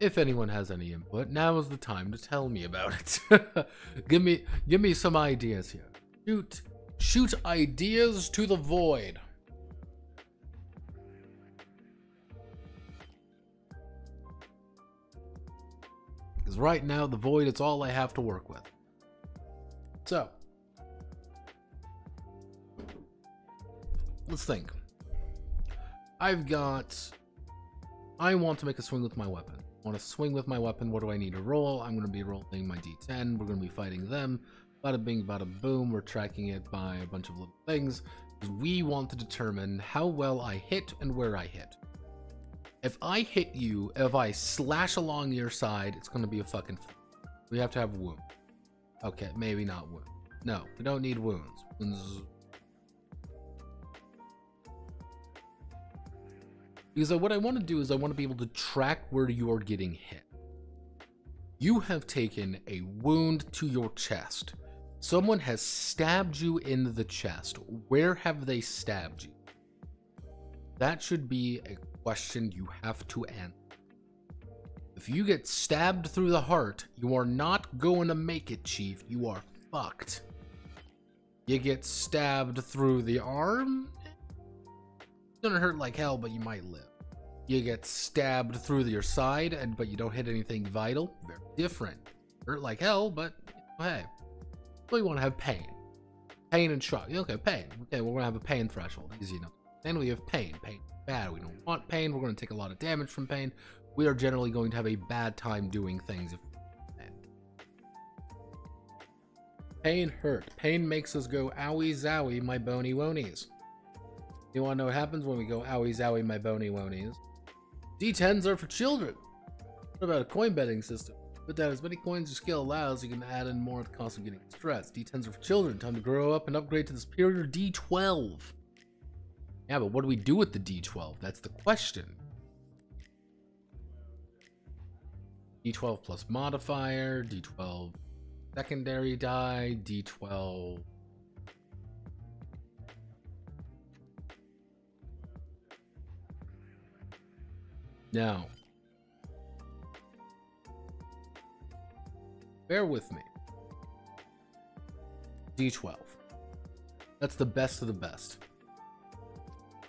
Speaker 1: If anyone has any input, now is the time to tell me about it. give me some ideas here. Shoot ideas to the void. Because right now the void is all I have to work with. So let's think. I want to make a swing with my weapon. I want to swing with my weapon. What do I need to roll? I'm going to be rolling my D10. We're going to be fighting them. Bada bing, bada boom. We're tracking it by a bunch of little things. We want to determine how well I hit and where I hit. If I hit you, if I slash along your side, it's going to be a fucking... We have to have wound. Okay, maybe not wound. No, we don't need wounds. Because what I want to do is I want to be able to track where you're getting hit. You have taken a wound to your chest. Someone has stabbed you in the chest. Where have they stabbed you? That should be a question you have to answer. If you get stabbed through the heart, you are not going to make it, Chief. You are fucked. You get stabbed through the arm? It's gonna hurt like hell, but you might live. You get stabbed through your side, but you don't hit anything vital. Very different. Hurt like hell, but hey, we want to have pain. Pain and shock. Okay, pain. Okay, we're gonna have a pain threshold. Easy enough. Then we have pain. Pain bad. We don't want pain. We're gonna take a lot of damage from pain. We are generally going to have a bad time doing things. Pain hurt. Pain makes us go owie zowie my bony wonies. You want to know what happens when we go owie zowie my bony wonies? D10s are for children. What about a coin betting system? Put down as many coins your skill allows, you can add in more at the cost of getting stressed. D10s are for children. Time to grow up and upgrade to the superior D12. Yeah, but what do we do with the D12? That's the question. D12 plus modifier, D12 secondary die, D12... Now, bear with me. D12. That's the best of the best.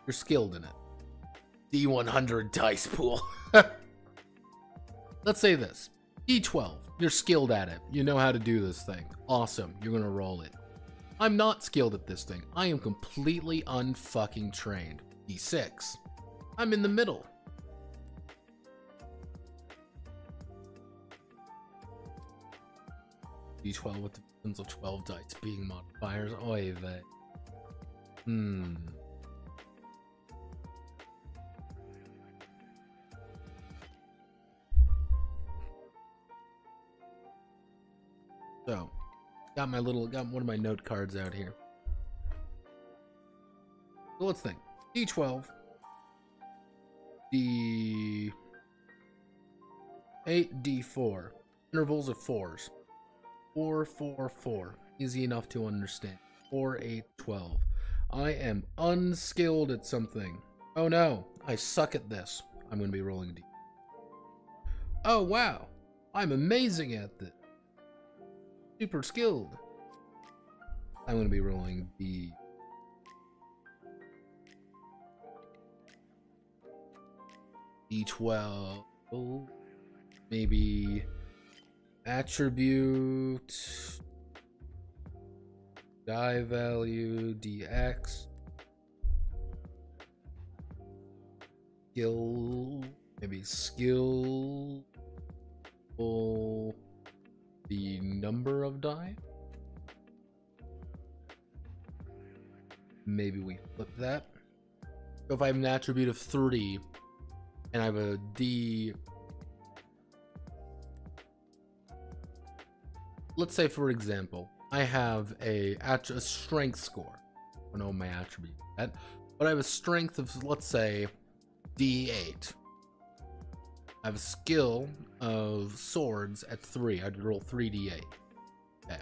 Speaker 1: You're skilled in it. D100 dice pool. Let's say this. D12. You're skilled at it. You know how to do this thing. Awesome. You're gonna roll it. I'm not skilled at this thing. I am completely unfucking trained. D6. I'm in the middle. D12 with the potential 12 dice being modifiers. Oy vey. So, got one of my note cards out here. So let's think. D12. D8, D4. Intervals of 4s. 4, 4, 4. Easy enough to understand. 4, 8, 12. I am unskilled at something. Oh no, I suck at this. I'm going to be rolling D. Oh wow, I'm amazing at this. Super skilled. I'm going to be rolling D. D12. Maybe attribute. Die value. DX. Skill. Maybe skill. The number of die. Maybe we flip that. So if I have an attribute of 3 and I have a D, let's say for example, I have a strength score. I don't know my attribute yet, but I have a strength of, let's say, D8. I have a skill of swords at 3. I'd roll 3d8. Okay.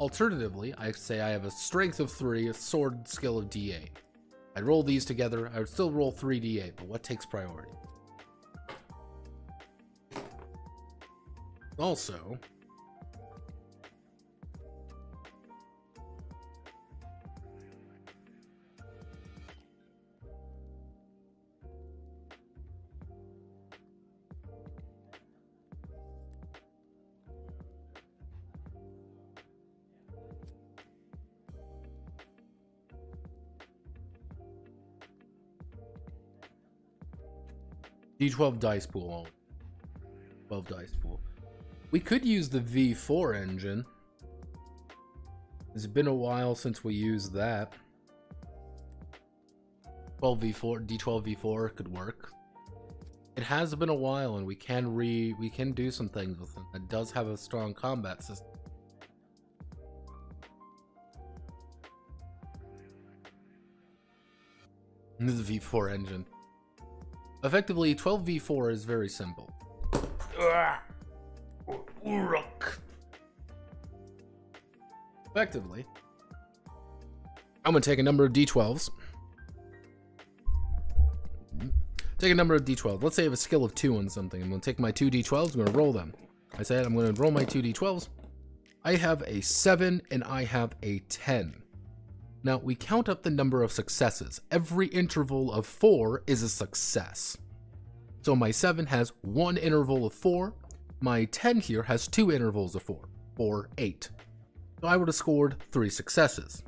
Speaker 1: Alternatively, I say I have a strength of 3, a sword skill of d8. I'd roll these together. I would still roll 3d8, but what takes priority? Also, D12 dice pool. 12 dice pool. We could use the V4 engine. It's been a while since we used that. 12v4, D12v4 could work. It has been a while, and we can do some things with it. It does have a strong combat system. This is the V4 engine. Effectively, 12v4 is very simple. Effectively, I'm going to take a number of d12s. Take a number of d12. Let's say I have a skill of 2 on something. I'm going to take my 2 d12s. I'm going to roll them. I said I'm going to roll my 2 d12s. I have a 7 and I have a 10. Now, we count up the number of successes. Every interval of 4 is a success. So my 7 has 1 interval of 4. My 10 here has 2 intervals of 4. 4, 8. So I would have scored 3 successes.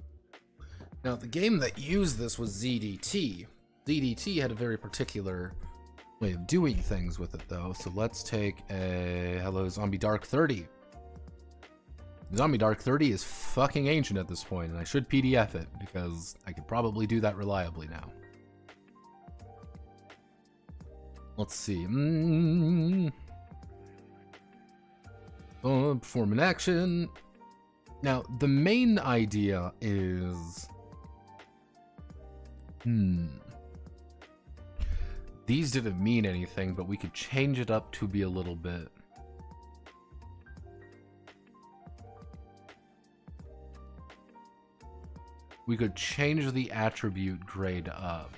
Speaker 1: Now, the game that used this was ZDT. ZDT had a very particular way of doing things with it, though. So let's take a Hello Zombie Dark 30. Zombie Dark 30 is fucking ancient at this point, and I should PDF it, because I could probably do that reliably now. Let's see. Perform an action. Now, the main idea is... These didn't mean anything, but we could change it up to be a little bit... We could change the attribute grade up.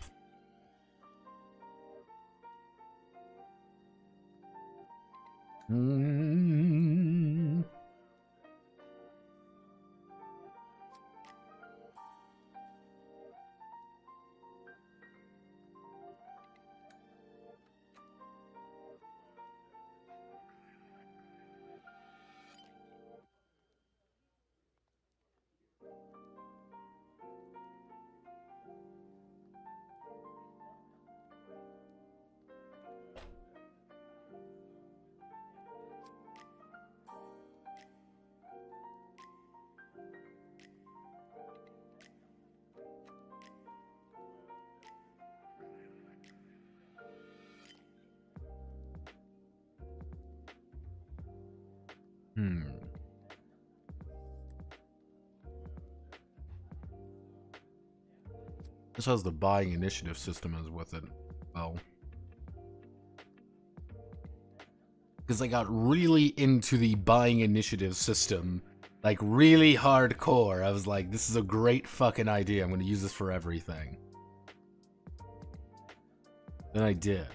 Speaker 1: This has the buying initiative system as with it. Well, because I got really into the buying initiative system, like really hardcore. I was like, this is a great fucking idea. I'm going to use this for everything. Then I did.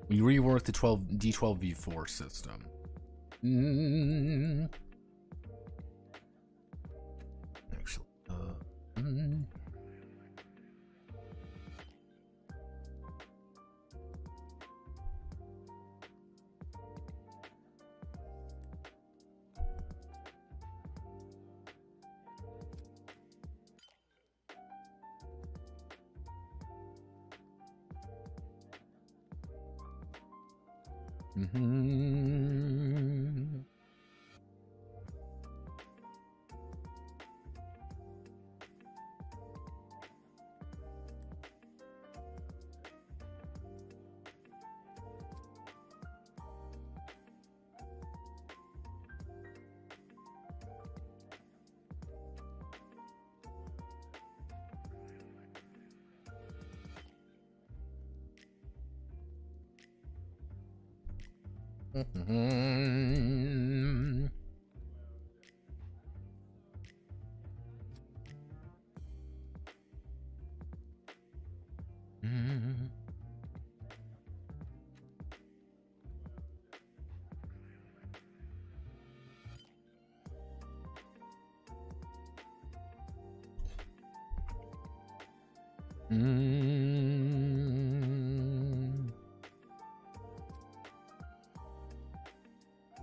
Speaker 1: We reworked the D12v4 system. Actually,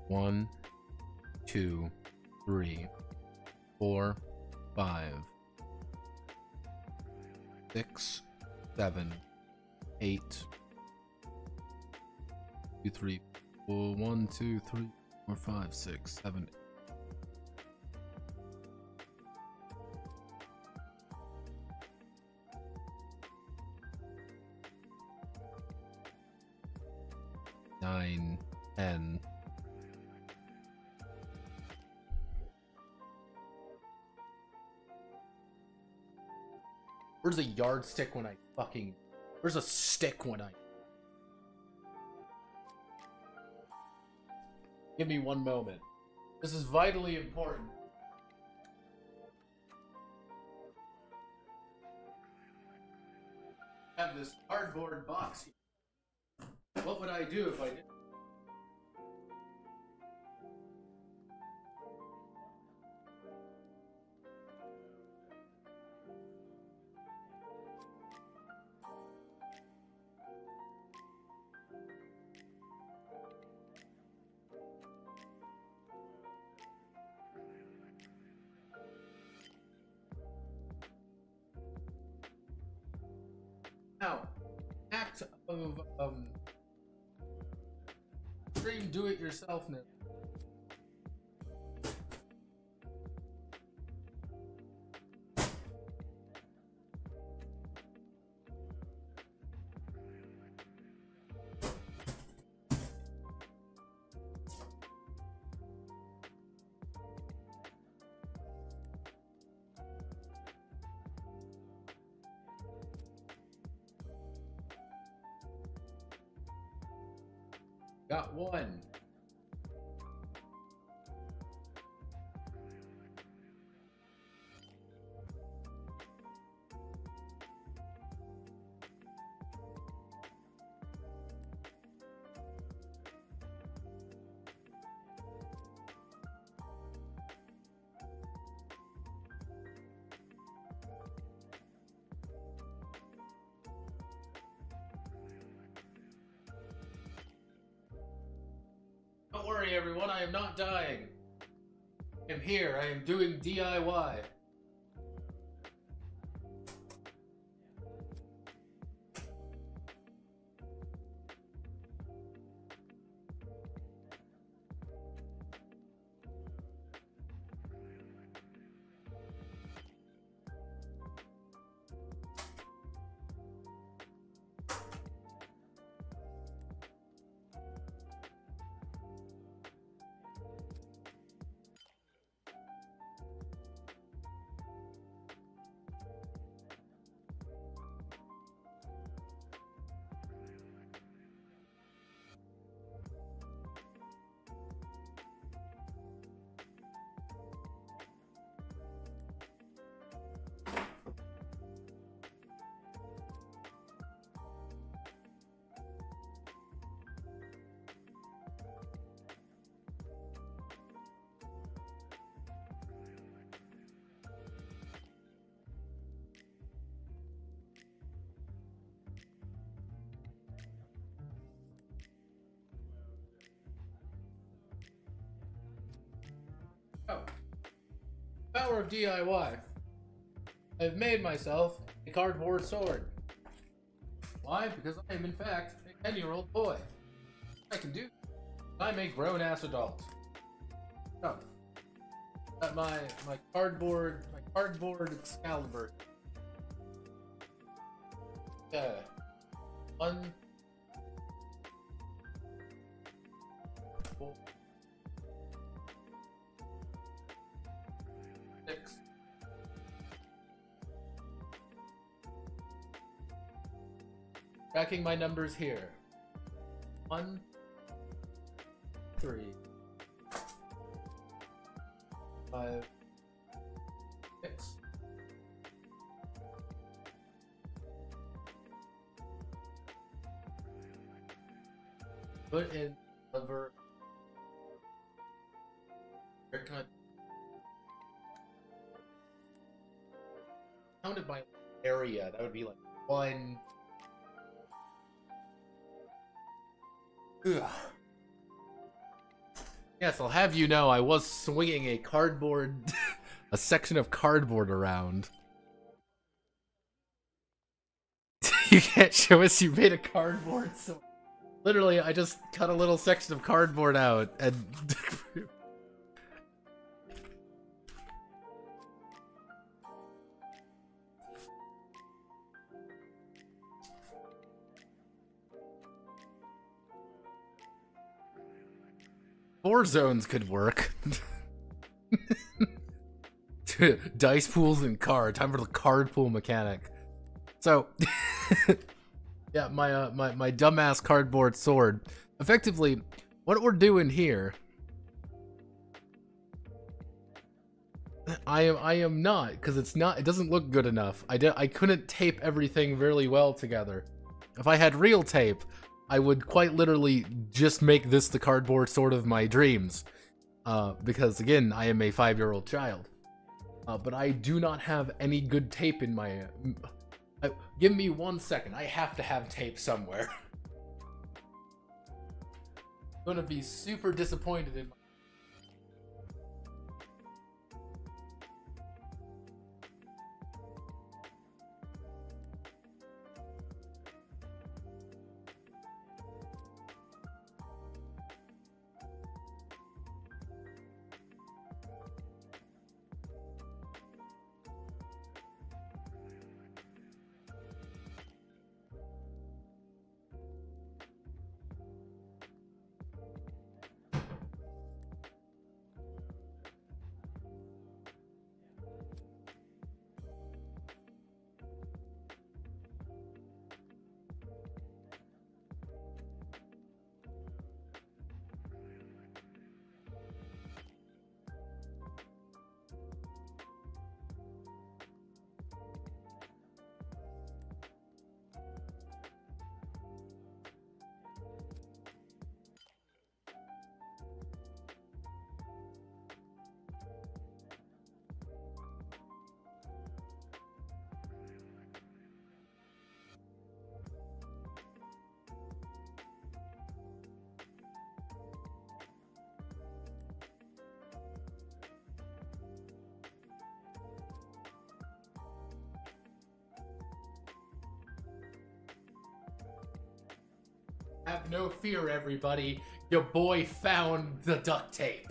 Speaker 1: One, 2, 3, 4, 5, 6, 7, 8, 2, 3, 4, 1, 2, 3, 4, 5, 6, 7, 9, 10. Where's a yardstick when I fucking... Where's a stick when I... Give me one moment. This is vitally important. I have this cardboard box here. What would I do if I didn't? Now, act of extreme do-it-yourselfness. Got one. worry, everyone, I am not dying. I am here. I am doing DIY. Oh. Power of DIY. I've made myself a cardboard sword. Why? Because I am in fact a 10-year-old boy. I can do. I make grown-ass adults. So, got my cardboard Excalibur. Yeah. 1, 4, 6. Tracking my numbers here. 1, 3, 5, 6. Put in lever. Where can I count it by area? That would be like 1. Ugh. Yes, I'll have you know I was swinging a cardboard, a section of cardboard around. You can't show us you made a cardboard sword. Literally, I just cut a little section of cardboard out and... Four zones could work. Dice pools and card. Time for the card pool mechanic. So, yeah, my dumbass cardboard sword. Effectively, what we're doing here, I am not, because it's not. It doesn't look good enough. I couldn't tape everything really well together. If I had real tape, I would quite literally just make this the cardboard sword of my dreams. Because, again, I am a 5-year-old child. But I do not have any good tape in my... give me 1 second. I have to have tape somewhere. I'm gonna be super disappointed in my... Have no fear, everybody. Your boy found the duct tape.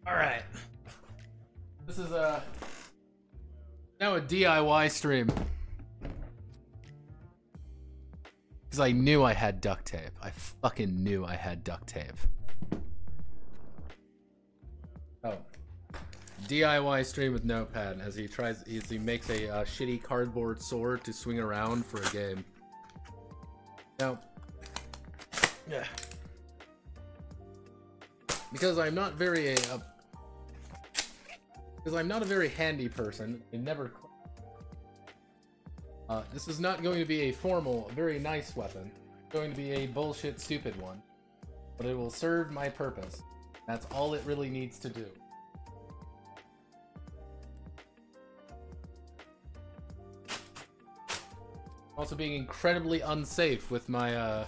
Speaker 1: Alright. This is now a DIY stream. Because I knew I had duct tape. I fucking knew I had duct tape. Oh. DIY stream with notepad as he makes a shitty cardboard sword to swing around for a game. Now, yeah. Because I'm not very a very handy person. I never. This is not going to be a formal, very nice weapon. It's going to be a bullshit, stupid one. But it will serve my purpose. That's all it really needs to do. Also being incredibly unsafe with my,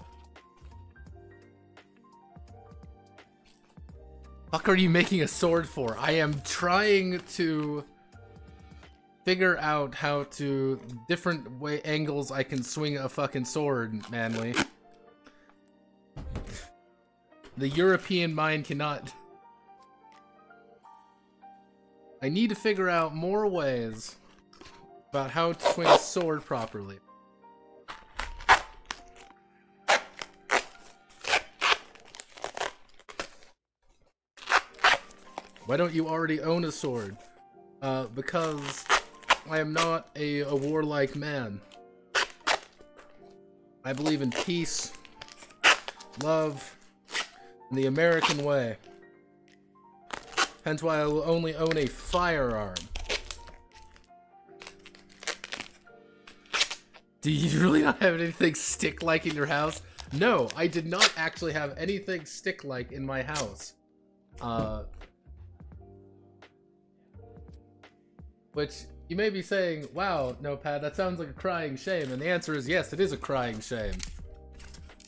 Speaker 1: Fuck are you making a sword for? I am trying to figure out how to different angles I can swing a fucking sword, Manly. The European mind cannot. I need to figure out more ways about how to swing a sword properly. Why don't you already own a sword? Because I am not a warlike man. I believe in peace, love, and the American way. Hence why I will only own a firearm. Do you really not have anything stick-like in your house? No, I did not actually have anything stick-like in my house. Which, you may be saying, wow, Notepad, that sounds like a crying shame, and the answer is yes, it is a crying shame.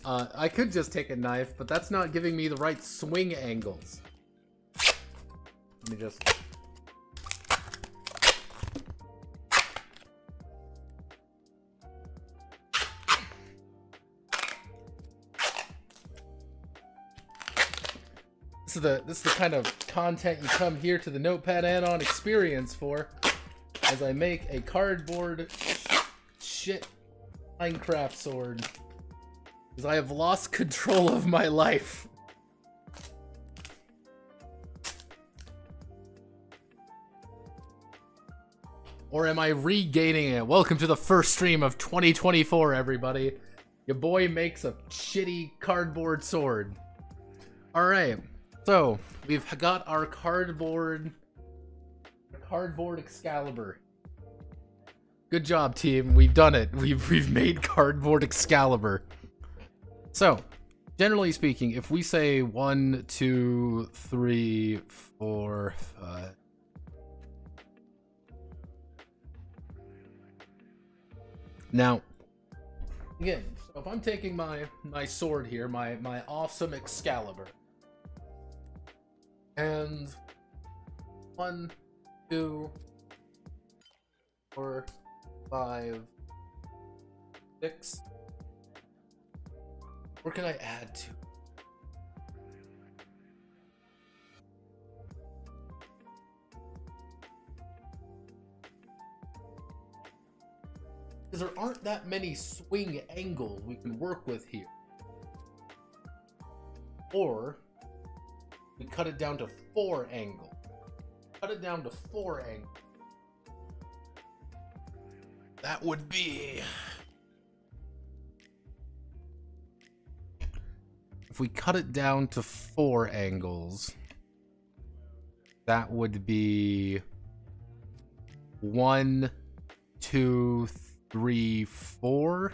Speaker 1: I could just take a knife, but that's not giving me the right swing angles. Let me just... This is the kind of content you come here to the Notepad Anon experience for, as I make a cardboard shit Minecraft sword. Because I have lost control of my life. Or am I regaining it? Welcome to the first stream of 2024, everybody. Your boy makes a shitty cardboard sword. Alright. So, we've got our cardboard Excalibur. Good job, team. We've done it. We've made cardboard Excalibur. So, generally speaking, if we say 1, 2, 3, 4, 5... Now, again, so if I'm taking my sword here, my awesome Excalibur, and 1, 2, 4, 5, 6. Where can I add to? Because there aren't that many swing angles we can work with here. Or we cut it down to 4 angles. Cut it down to 4 angles. That would be... If we cut it down to 4 angles, that would be 1, 2, 3, 4.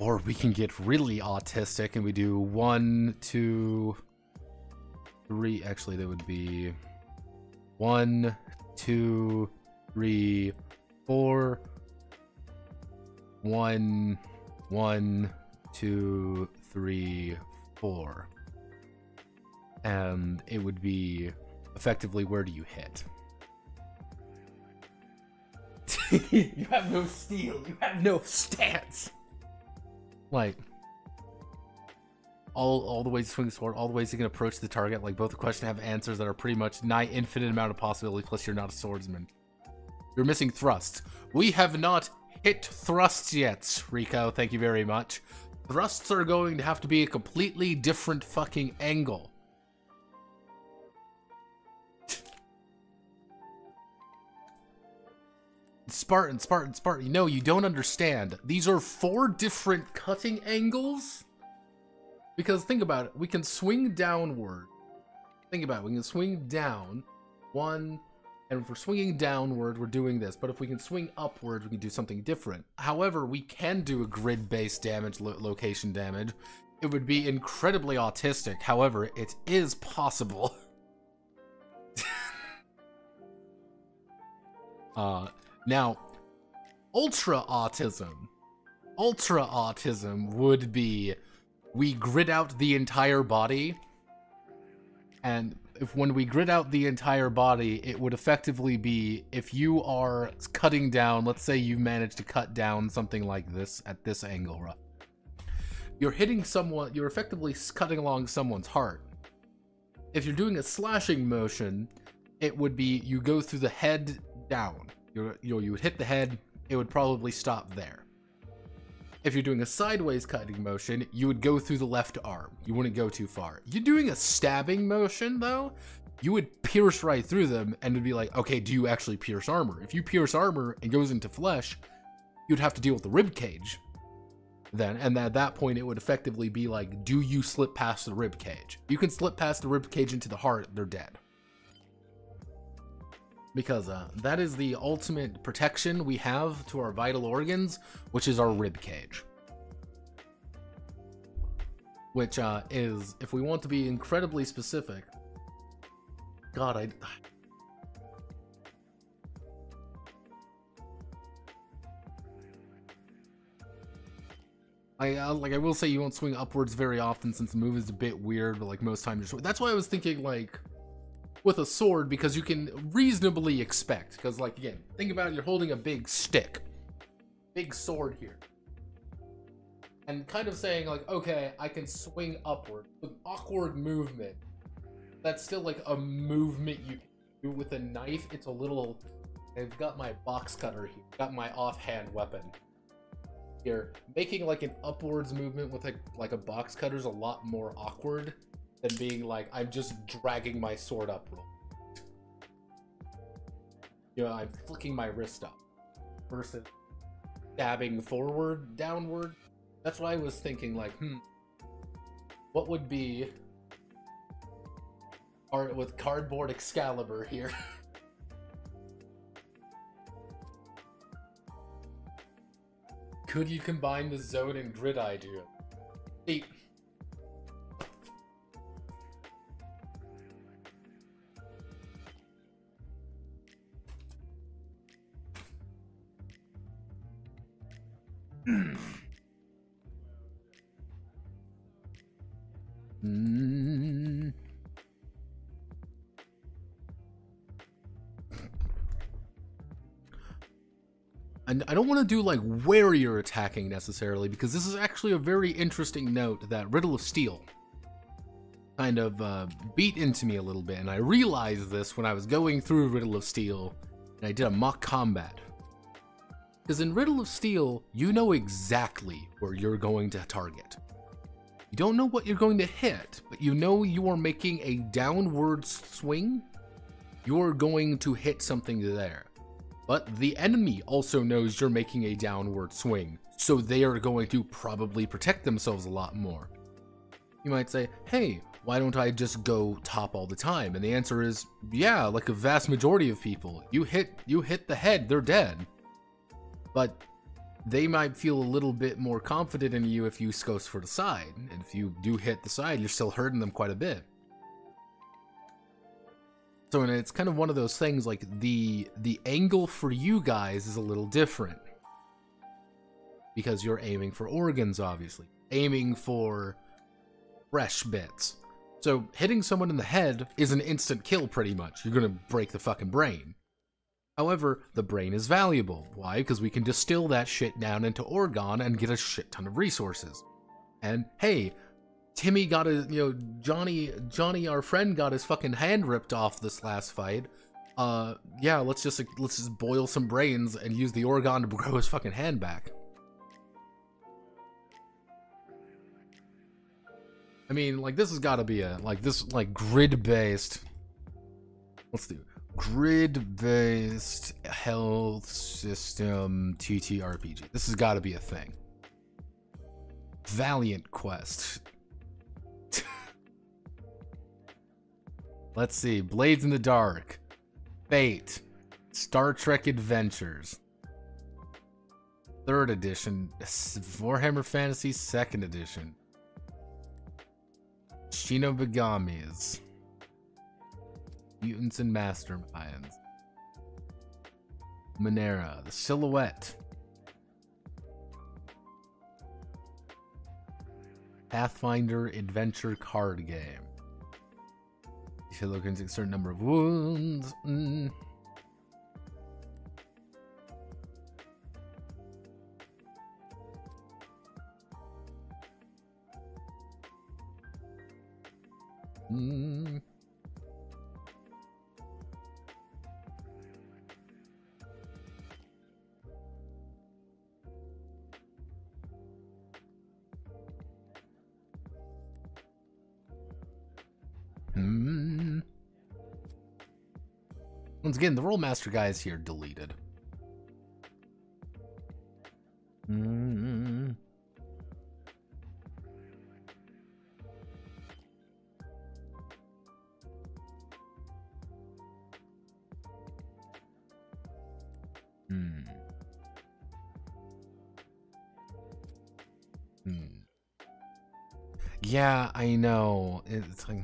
Speaker 1: Or we can get really autistic and we do 1, 2, 3. Actually, that would be 1, 2, 3, 4. 1, 1, 2, 3, 4. And it would be effectively, where do you hit? You have no steel. You have no stance. Like, all the ways to swing the sword, all the ways you can approach the target. Like, both the question have answers that are pretty much nigh infinite amount of possibility, plus you're not a swordsman. You're missing thrusts. We have not hit thrusts yet, Rico. Thank you very much. Thrusts are going to have to be a completely different fucking angle. Spartan. No, you don't understand. These are 4 different cutting angles. Because think about it. We can swing downward. Think about it. We can swing down. 1. And if we're swinging downward, we're doing this. But if we can swing upward, we can do something different. However, we can do a grid-based damage, location damage. It would be incredibly autistic. However, it is possible. Now, ultra autism would be we grid out the entire body, and when we grid out the entire body, it would effectively be if you are cutting down, let's say you manage to cut down something like this at this angle, right? You're hitting someone, you're effectively cutting along someone's heart. If you're doing a slashing motion, it would be you go through the head down. You would hit the head, it would probably stop there. If you're doing a sideways cutting motion, you would go through the left arm. You wouldn't go too far. You're doing a stabbing motion, though, you would pierce right through them, and it'd be like, okay, do you actually pierce armor? If you pierce armor and goes into flesh, you'd have to deal with the rib cage. Then, and at that point, it would effectively be like, do you slip past the rib cage? You can slip past the rib cage into the heart, they're dead. Because that is the ultimate protection we have to our vital organs, which is our rib cage. Which is, if we want to be incredibly specific, God, I will say you won't swing upwards very often since the move is a bit weird, but like most times you're swing. That's why I was thinking like with a sword, because you can reasonably expect, because like again, think about it, you're holding a big stick, big sword here, and kind of saying like, okay, I can swing upward with awkward movement. That's still like a movement you can do with a knife. It's a little, I've got my box cutter here, got my offhand weapon here. Making like an upwards movement with like a box cutter is a lot more awkward than being like, I'm just dragging my sword up. You know, I'm flicking my wrist up versus stabbing forward, downward. That's why I was thinking like, what would be art with cardboard Excalibur here? Could you combine the zone and grid idea? See, And I don't want to do like where you're attacking necessarily, because this is actually a very interesting note that Riddle of Steel kind of beat into me a little bit, and I realized this when I was going through Riddle of Steel and I did a mock combat. Because in Riddle of Steel, you know exactly where you're going to target. You don't know what you're going to hit, but you know you are making a downward swing. You're going to hit something there. But the enemy also knows you're making a downward swing, so they are going to probably protect themselves a lot more. You might say, hey, why don't I just go top all the time? And the answer is, yeah, like a vast majority of people. You hit the head, they're dead. But they might feel a little bit more confident in you if you go for the side. And if you do hit the side, you're still hurting them quite a bit. So and it's kind of one of those things, like the angle for you guys is a little different. Because you're aiming for organs, obviously. Aiming for fresh bits. So hitting someone in the head is an instant kill pretty much. You're gonna break the fucking brain. However, the brain is valuable. Why? Because we can distill that shit down into Orgone and get a shit ton of resources. And hey, Timmy got his, Johnny, our friend, got his fucking hand ripped off this last fight. Yeah, let's just boil some brains and use the Orgone to grow his fucking hand back. I mean, like, this has got to be a, grid-based, let's do grid-based health system TTRPG. This has got to be a thing. Valiant Quest. Let's see. Blades in the Dark. Fate. Star Trek Adventures. 3rd edition. Warhammer Fantasy 2nd edition. Shinobigamis. Mutants and Masterminds. Monera. The Silhouette. Pathfinder Adventure card game. You should look into a certain number of wounds. Once again, the Rollmaster guy is here deleted. Yeah, I know. It's like,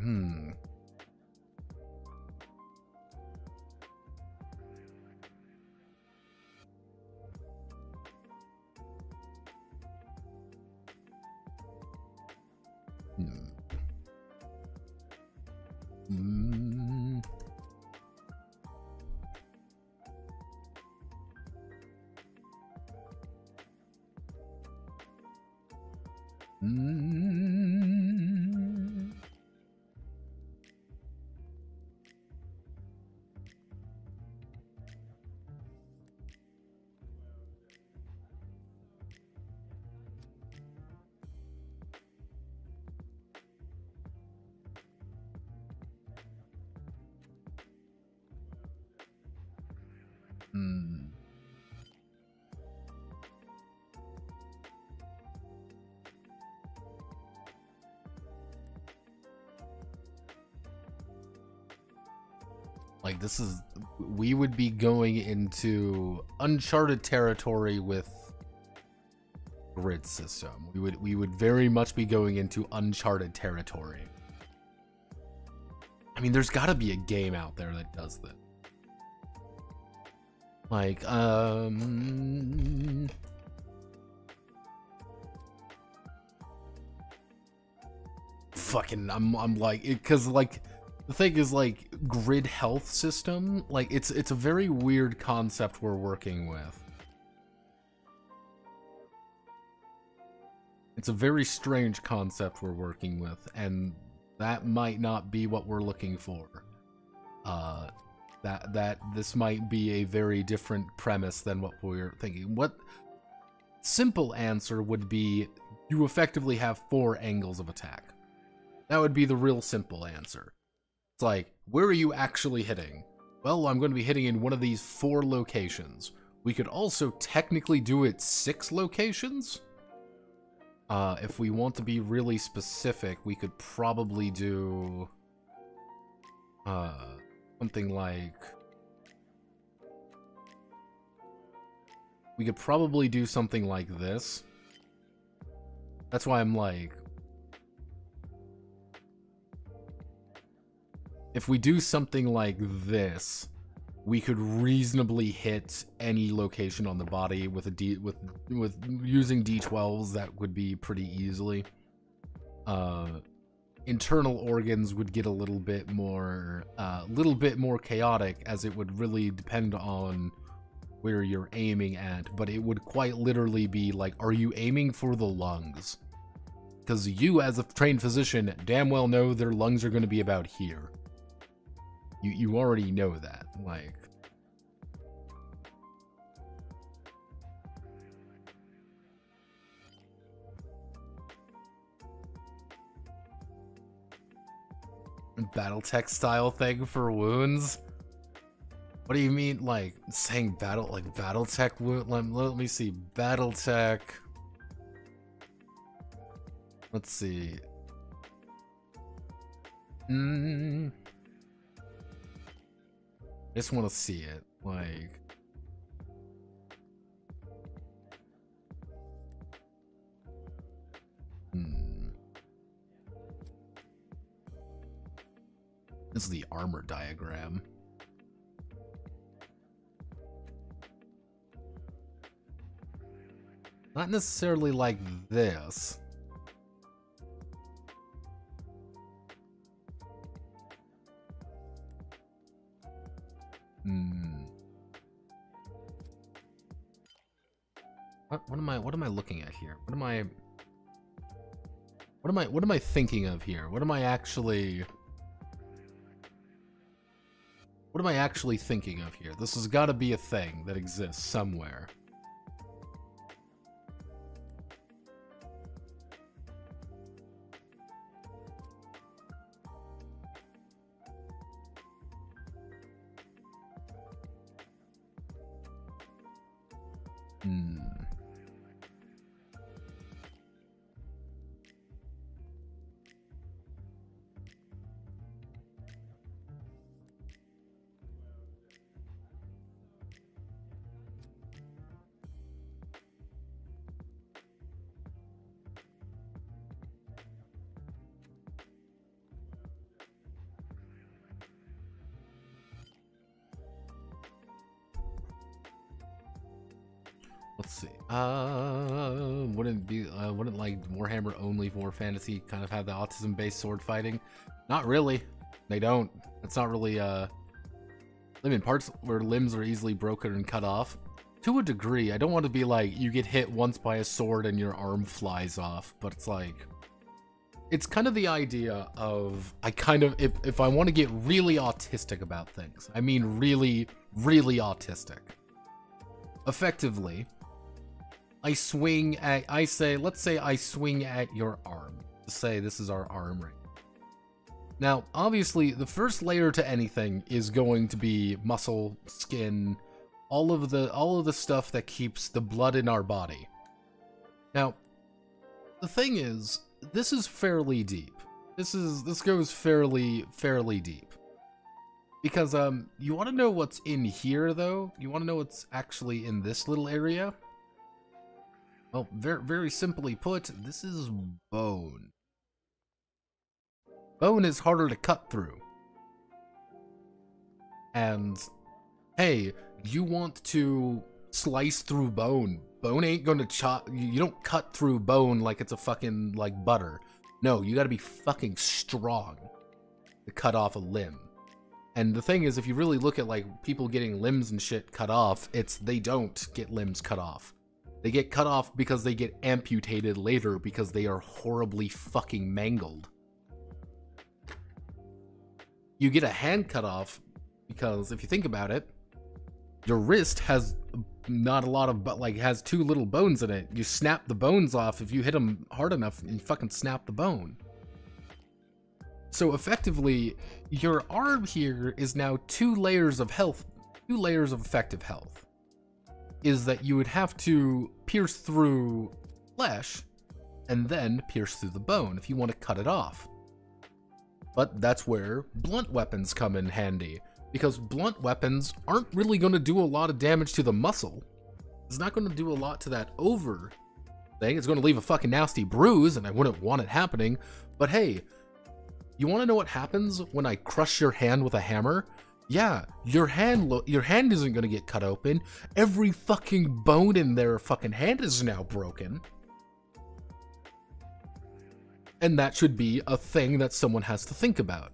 Speaker 1: like, this is, we would be going into uncharted territory with grid system. We would very much be going into uncharted territory. I mean, there's got to be a game out there that does that. Like, fucking, I'm like, because, like, the thing is, like, grid health system, like, it's a very weird concept we're working with. It's a very strange concept we're working with, and that might not be what we're looking for. That this might be a very different premise than what we're thinking. What simple answer would be, you effectively have 4 angles of attack. That would be the real simple answer. It's like, where are you actually hitting? Well, I'm going to be hitting in one of these 4 locations. We could also technically do it 6 locations. If we want to be really specific, we could probably do something like, we could probably do something like this. That's why I'm like, if we do something like this, we could reasonably hit any location on the body with a with using D12s. That would be pretty easily. internal organs would get a little bit more chaotic, as it would really depend on where you're aiming at. But it would quite literally be like, are you aiming for the lungs? Because you, as a trained physician, damn well know their lungs are going to be about here. You already know that, like. Battletech style thing for wounds? What do you mean, like, saying Battletech wound? Let me see. Battletech. Let's see. I just want to see it, like. This is the armor diagram. Not necessarily like this. What am I looking at here? What am I thinking of here? What am I actually thinking of here? This has got to be a thing that exists somewhere. Let's see. Wouldn't like Warhammer only for fantasy kind of have the autism-based sword fighting? Not really. They don't. It's not really. I mean, parts where limbs are easily broken and cut off. To a degree, I don't want to be like you get hit once by a sword and your arm flies off, but it's like. It's kind of the idea of if I want to get really autistic about things, I mean really, really autistic. Effectively, let's say I swing at your arm. Say this is our arm ring. Now, obviously, the first layer to anything is going to be muscle, skin, all of the stuff that keeps the blood in our body. Now, the thing is, this is fairly deep. This goes fairly deep. Because you want to know what's in here, though? You want to know what's actually in this little area? Well, very simply put, this is bone. Bone is harder to cut through. And, hey, you want to slice through bone. Bone ain't gonna chop. You don't cut through bone like it's a fucking, like, butter. No, you gotta be fucking strong to cut off a limb. And the thing is, if you really look at, like, people getting limbs and shit cut off, they don't get limbs cut off. They get cut off because they get amputated later because they are horribly fucking mangled. You get a hand cut off because, if you think about it, your wrist has not a lot of, but like has two little bones in it. You snap the bones off if you hit them hard enough and you fucking snap the bone. So effectively, your arm here is now 2 layers of health, 2 layers of effective health. Is that you would have to pierce through flesh and then pierce through the bone if you want to cut it off. But that's where blunt weapons come in handy, because blunt weapons aren't really going to do a lot of damage to the muscle. It's not going to do a lot to that over thing. It's going to leave a fucking nasty bruise, and I wouldn't want it happening. But hey, you want to know what happens when I crush your hand with a hammer? Yeah, your hand isn't going to get cut open. Every fucking bone in their fucking hand is now broken. And that should be a thing that someone has to think about.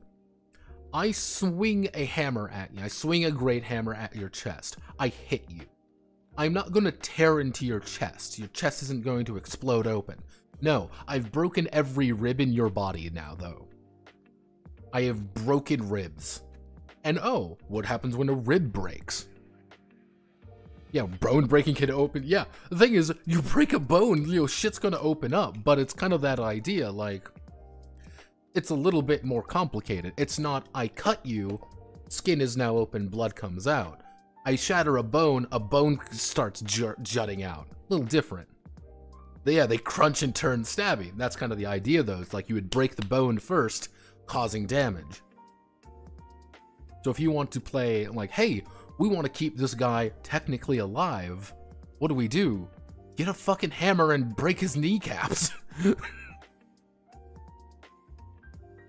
Speaker 1: I swing a hammer at you. I swing a great hammer at your chest. I hit you. I'm not going to tear into your chest. Your chest isn't going to explode open. No, I've broken every rib in your body now, though. I have broken ribs. And oh, what happens when a rib breaks? Yeah, bone breaking can open. Yeah, the thing is, you break a bone, you know, shit's gonna open up, but it's kind of that idea, like, it's a little bit more complicated. It's not, I cut you, skin is now open, blood comes out. I shatter a bone starts jutting out. A little different. But yeah, they crunch and turn stabby. That's kind of the idea, though. It's like you would break the bone first, causing damage. So if you want to play, like, hey, we want to keep this guy technically alive, what do? Get a fucking hammer and break his kneecaps.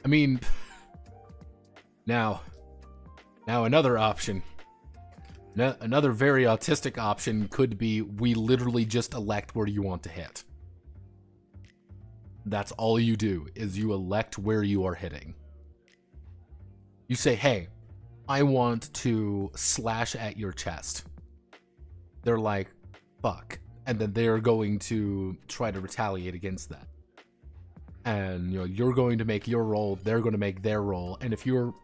Speaker 1: I mean, now another option. Another very autistic option could be we literally just elect where you want to hit. That's all you do, is you elect where you are hitting. You say, hey, I want to slash at your chest. They're like, fuck. And then they're going to try to retaliate against that. And, you know, you're going to make your roll, they're going to make their roll. And if you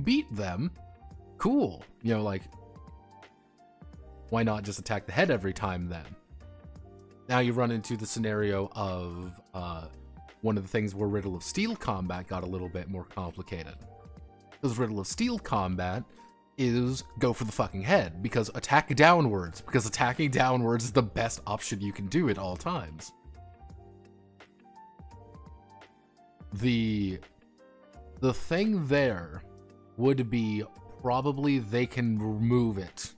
Speaker 1: beat them, cool. You know, like, why not just attack the head every time then? Now you run into the scenario of one of the things where Riddle of Steel combat got a little bit more complicated. Because Riddle of Steel combat is go for the fucking head, because attack downwards, because attacking downwards is the best option you can do at all times. The thing there would be probably they can remove it.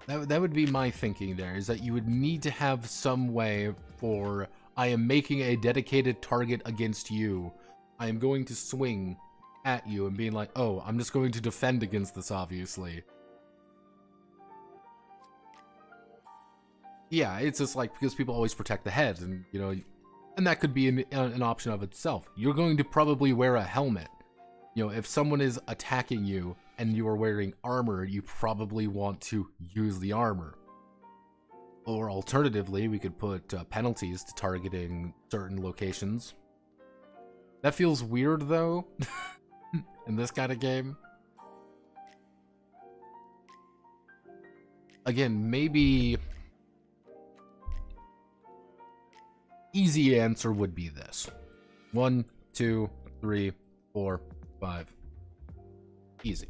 Speaker 1: That would be my thinking there, is that you would need to have some way for, I am making a dedicated target against you. I am going to swing at you and being like, oh, I'm just going to defend against this, obviously. Yeah, it's just like, because people always protect the head, and, you know, and that could be an option of itself. You're going to probably wear a helmet. You know, if someone is attacking you and you are wearing armor, you probably want to use the armor. Or alternatively, we could put penalties to targeting certain locations. That feels weird, though, in this kind of game. Again, maybe easy answer would be this. 1, 2, 3, 4, 5. Easy.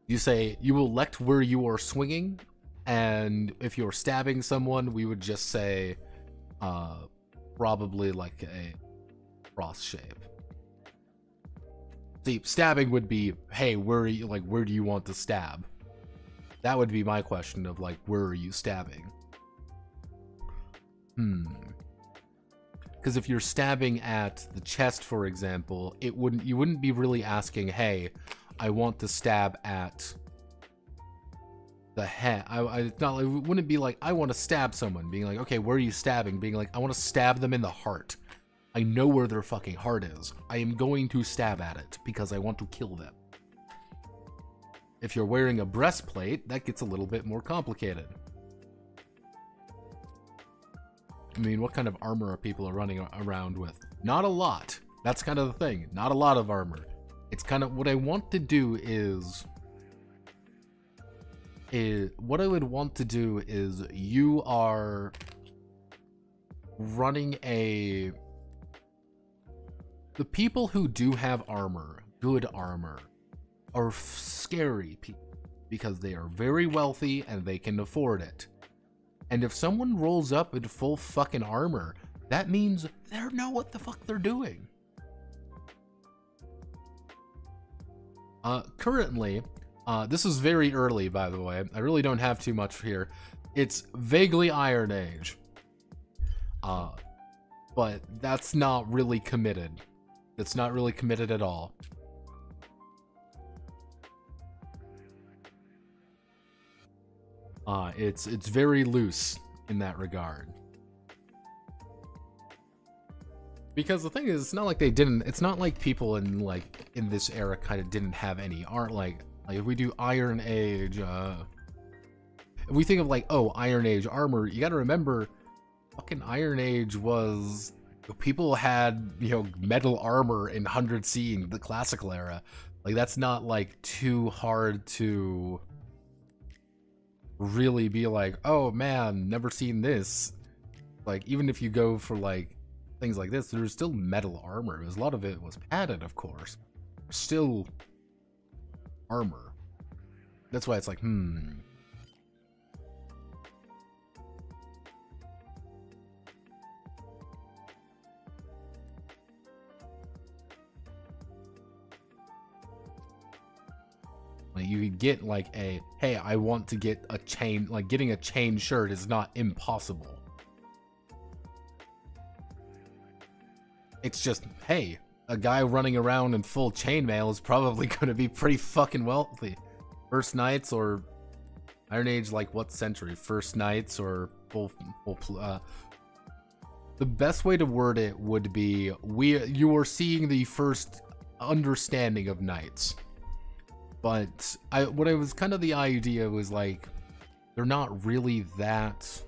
Speaker 1: You say, you will elect where you are swinging, and if you're stabbing someone, we would just say, probably like a cross shape. See, stabbing would be, hey, where are you, like, where do you want to stab? That would be my question of, like, where are you stabbing? Because if you're stabbing at the chest, for example, you wouldn't be really asking, hey, I want to stab at the head. It wouldn't be like, I want to stab someone, being like, okay, where are you stabbing? Being like, I want to stab them in the heart. I know where their fucking heart is. I am going to stab at it because I want to kill them. If you're wearing a breastplate, that gets a little bit more complicated. I mean, what kind of armor are people running around with? Not a lot. That's kind of the thing. Not a lot of armor. It's kind of what I want to do is what I would want to do is you are running the people who do have armor, good armor, are scary people because they are very wealthy and they can afford it. And if someone rolls up in full fucking armor, that means they know what the fuck they're doing. Currently, this is very early, by the way. I really don't have too much here. It's vaguely Iron Age. But that's not really committed. It's not really committed at all. It's very loose in that regard. Because the thing is, it's not like they didn't. It's not like people in this era kind of didn't have any art. Like if we do Iron Age, if we think of like, oh, Iron Age armor, you got to remember, fucking Iron Age was, people had, you know, metal armor in 100C in the classical era. Like that's not like too hard to really be like, oh man, never seen this. Like even if you go for like things like this, there's still metal armor. A lot of it was padded, of course. Still armor. That's why it's like, Like you could get like a, hey, I want to get a chain, like getting a chain shirt is not impossible. It's just, hey, a guy running around in full chainmail is probably going to be pretty fucking wealthy. First Knights or Iron Age, like what century? First Knights or the best way to word it would be, you are seeing the first understanding of Knights. But what I was kind of the idea was like, they're not really that.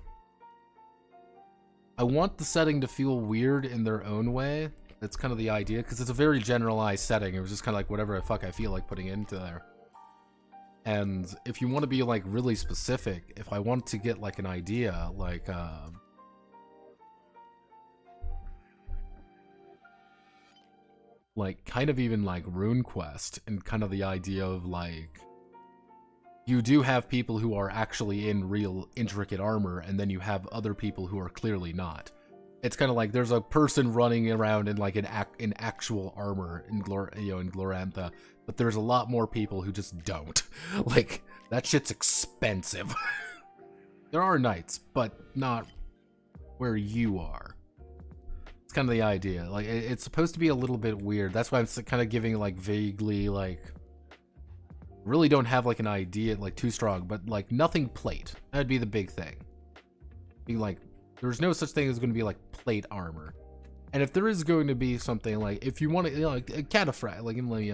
Speaker 1: I want the setting to feel weird in their own way. That's kind of the idea, because it's a very generalized setting. It was just kind of like whatever the fuck I feel like putting into there. And if you want to be like really specific, if I want to get like an idea, like kind of even like RuneQuest, and kind of the idea of like, you do have people who are actually in real intricate armor, and then you have other people who are clearly not. It's kind of like there's a person running around in like in actual armor in Glorantha, but there's a lot more people who just don't. Like that shit's expensive. There are knights, but not where you are. It's kind of the idea. Like it's supposed to be a little bit weird. That's why I'm kind of giving like vaguely like. Really don't have like an idea like too strong, but like nothing plate. That'd be the big thing. Being like, there's no such thing as going to be like plate armor. And if there is going to be something like, if you want to, you know, like a cataphract, like in the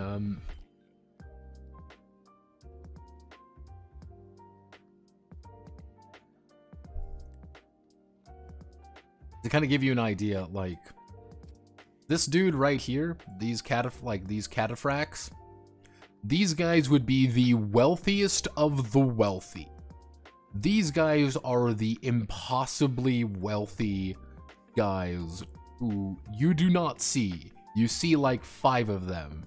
Speaker 1: to kind of give you an idea, like this dude right here, these cataphracts. These guys would be the wealthiest of the wealthy. These guys are the impossibly wealthy guys who you do not see. You see like 5 of them,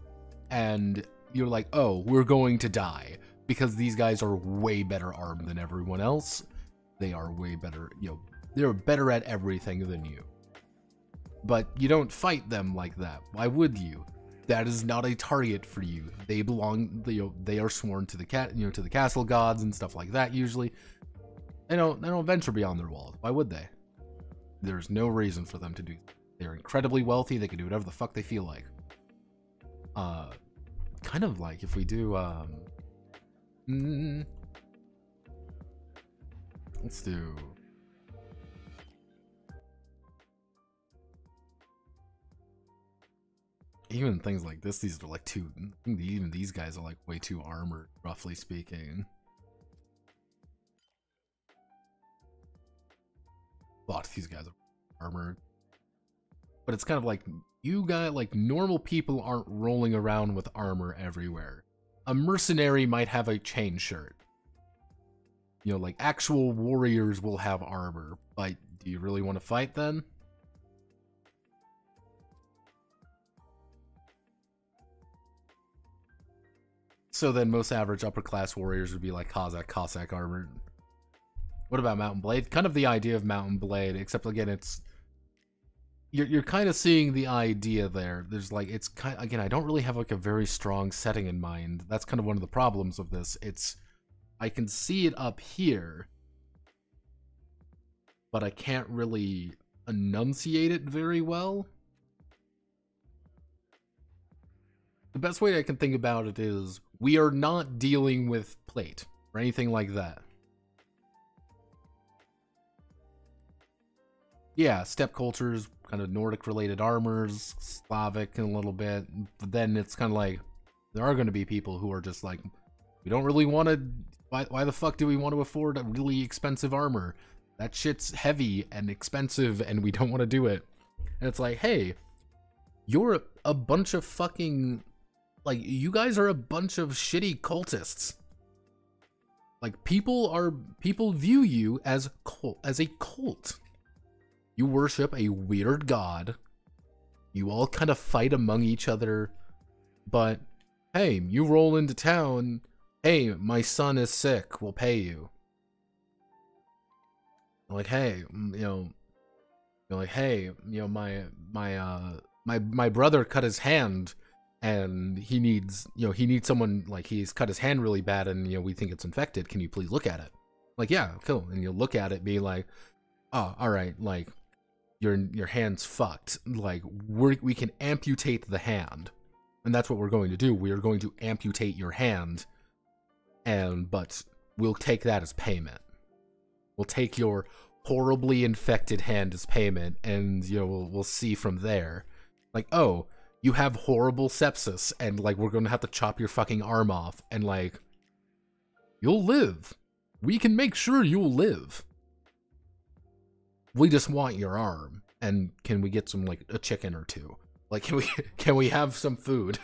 Speaker 1: and you're like, oh, we're going to die. Because these guys are way better armed than everyone else. They are way better, you know, they're better at everything than you. But you don't fight them like that. Why would you? That is not a target for you. They belong, you know, they are sworn to the to the castle gods and stuff like that usually. They don't venture beyond their walls. Why would they? There's no reason for them to do. They're incredibly wealthy. They can do whatever the fuck they feel like. Kind of like if we do let's do even things like this, these are like too, even these guys are like way too armored, roughly speaking. A lot of these guys are armored. But it's kind of like, you guys, like normal people aren't rolling around with armor everywhere. A mercenary might have a chain shirt. You know, like actual warriors will have armor, but do you really want to fight then? So then most average upper class warriors would be like Cossack armored. What about Mountain Blade? Kind of the idea of Mountain Blade, except again, it's you're kind of seeing the idea there. There's like, it's kind, again, I don't really have like a very strong setting in mind. That's kind of one of the problems of this. It's, I can see it up here, but I can't really enunciate it very well. The best way I can think about it is, we are not dealing with plate or anything like that. yeah, steppe cultures, kind of Nordic related armors, Slavic a little bit. But then it's kind of like there are going to be people who are just like, we don't really want to. Why the fuck do we want to afford a really expensive armor? That shit's heavy and expensive, and we don't want to do it. And it's like, hey, you're a bunch of fucking, like, you guys are a bunch of shitty cultists. Like, people view you as a cult. You worship a weird god. You all kind of fight among each other. But, hey, you roll into town. Hey, my son is sick. We'll pay you. Like, hey, my brother cut his hand, and he needs someone, like, he's cut his hand really bad, and we think it's infected. Can you please look at it? Like, yeah, cool. And you look at it, be like, oh, all right, like, your hand's fucked. Like, we can amputate the hand, and that's what we're going to do. We are going to amputate your hand, but we'll take that as payment. We'll take your horribly infected hand as payment, and we'll see from there. Like, oh, you have horrible sepsis, and like we're gonna have to chop your fucking arm off, and like you'll live. We can make sure you'll live. We just want your arm, and can we get some, like, a chicken or two? Like, can we have some food?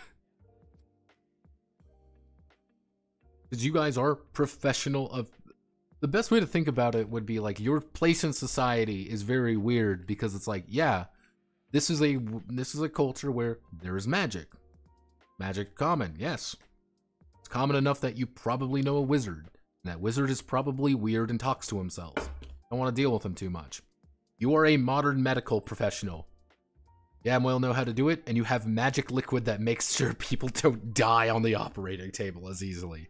Speaker 1: Because you guys are professional of. The best way to think about it would be like your place in society is very weird, because it's like, yeah, this is a culture where there is magic. Magic common, yes. It's common enough that you probably know a wizard. And that wizard is probably weird and talks to himself. Don't want to deal with him too much. You are a modern medical professional. Yeah, well, know how to do it, and you have magic liquid that makes sure people don't die on the operating table as easily.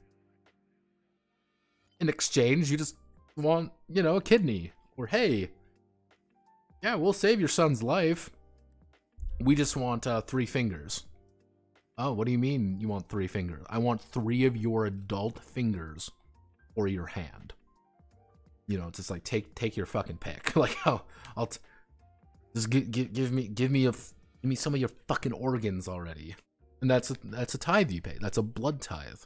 Speaker 1: In exchange, you just want, a kidney. Or, hey, yeah, we'll save your son's life. We just want 3 fingers. Oh, what do you mean you want 3 fingers? I want 3 of your adult fingers or your hand. It's just like, take your fucking pick. Like, I'll just give me some of your fucking organs already. And that's a tithe you pay. That's a blood tithe.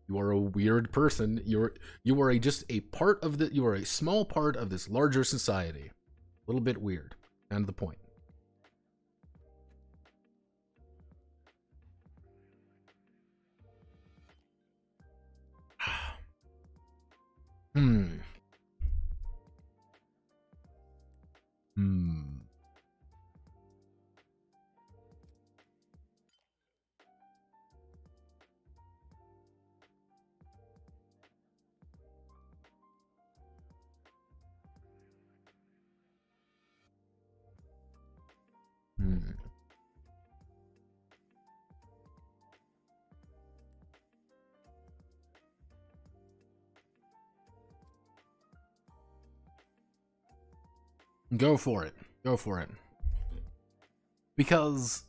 Speaker 1: You are a weird person. You are just a part of the. You are a small part of this larger society. A little bit weird. Kind of the point. Hmm. Go for it. Go for it. Because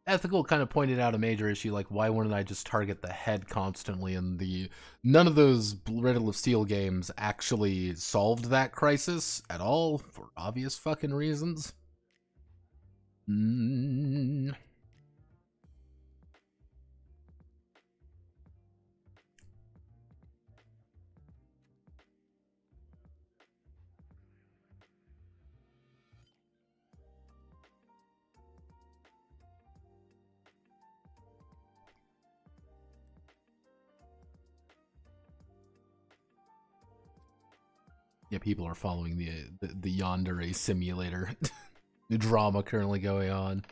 Speaker 1: Ethical kind of pointed out a major issue, like, why wouldn't I just target the head constantly? And none of those Riddle of Steel games actually solved that crisis at all, for obvious fucking reasons. Yeah, people are following the Yandere simulator the drama currently going on.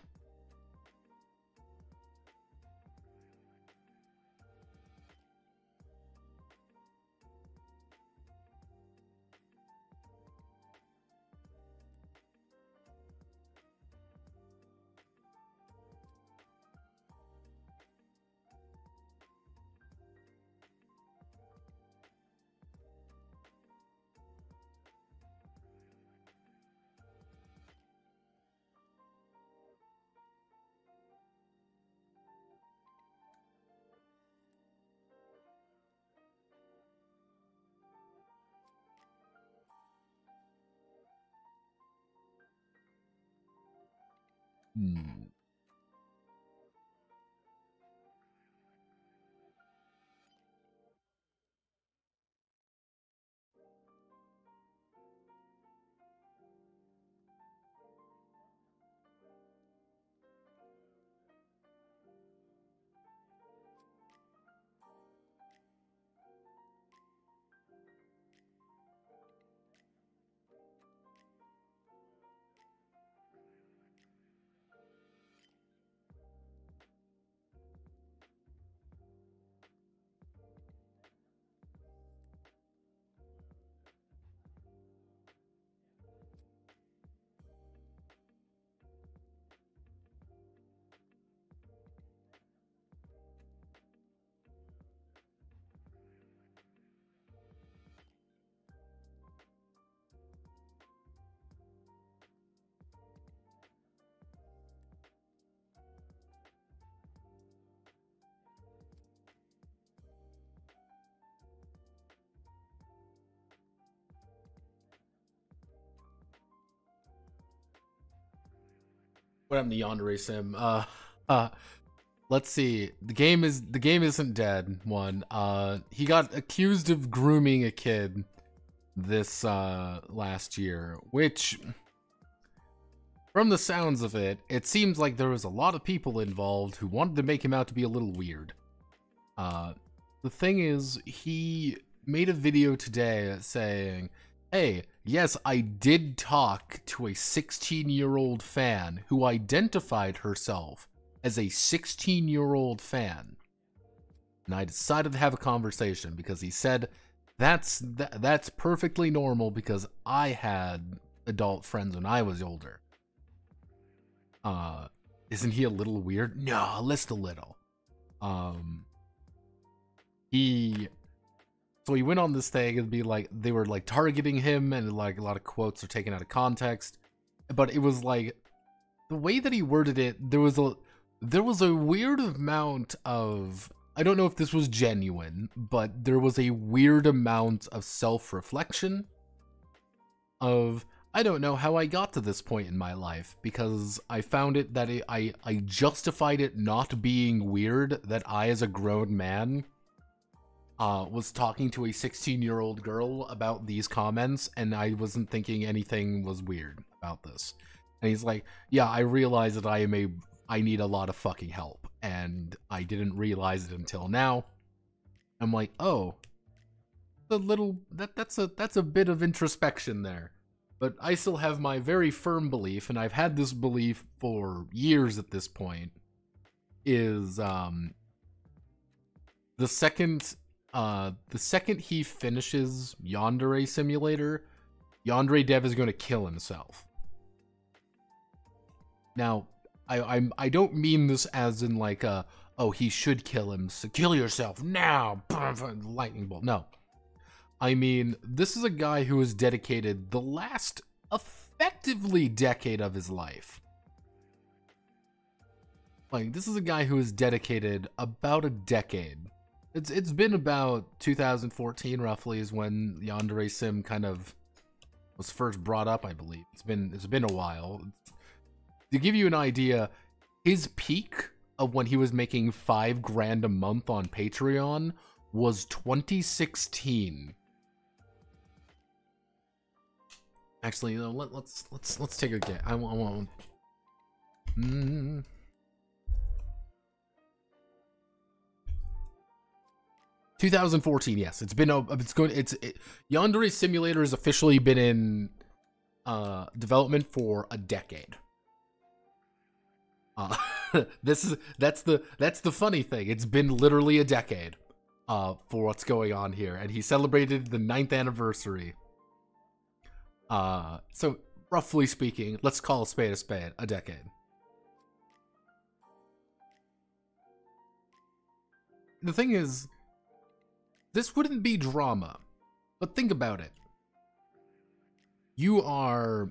Speaker 1: Hmm. What happened to Yandere Sim? Uh, let's see. The game isn't dead. One. He got accused of grooming a kid this last year, which, from the sounds of it, it seems like there was a lot of people involved who wanted to make him out to be a little weird. The thing is, he made a video today saying, hey, yes, I did talk to a 16-year-old fan who identified herself as a 16-year-old fan. And I decided to have a conversation because he said, that's perfectly normal because I had adult friends when I was older. Isn't he a little weird? No, just a little. So he went on this thing and be like, they were like targeting him and like a lot of quotes are taken out of context, but it was like the way that he worded it, there was a weird amount of, I don't know if this was genuine, but there was a weird amount of self-reflection of, I don't know how I got to this point in my life, because I found it that I justified it not being weird that I, as a grown man, was talking to a 16-year-old girl about these comments, and I wasn't thinking anything was weird about this. And he's like, yeah, I realize that I need a lot of fucking help, and I didn't realize it until now. I'm like, oh, that's a bit of introspection there. But I still have my very firm belief, and I've had this belief for years at this point, is the second he finishes Yandere Simulator, Yandere Dev is going to kill himself. Now, I don't mean this as in like oh, he should kill him, so kill yourself now, lightning bolt. No. I mean, this is a guy who has dedicated the last effectively decade of his life. Like, this is a guy who has dedicated about a decade. It's been about 2014 roughly is when Yandere Sim kind of was first brought up, I believe. It's been a while. To give you an idea, his peak of when he was making $5 grand a month on Patreon was 2016. Actually, you know, let's take a guess. I want. 2014, yes. Yandere Simulator has officially been in development for a decade. That's the funny thing. It's been literally a decade for what's going on here, and he celebrated the 9th anniversary. So roughly speaking, let's call a spade, a decade. The thing is, this wouldn't be drama, but think about it. You are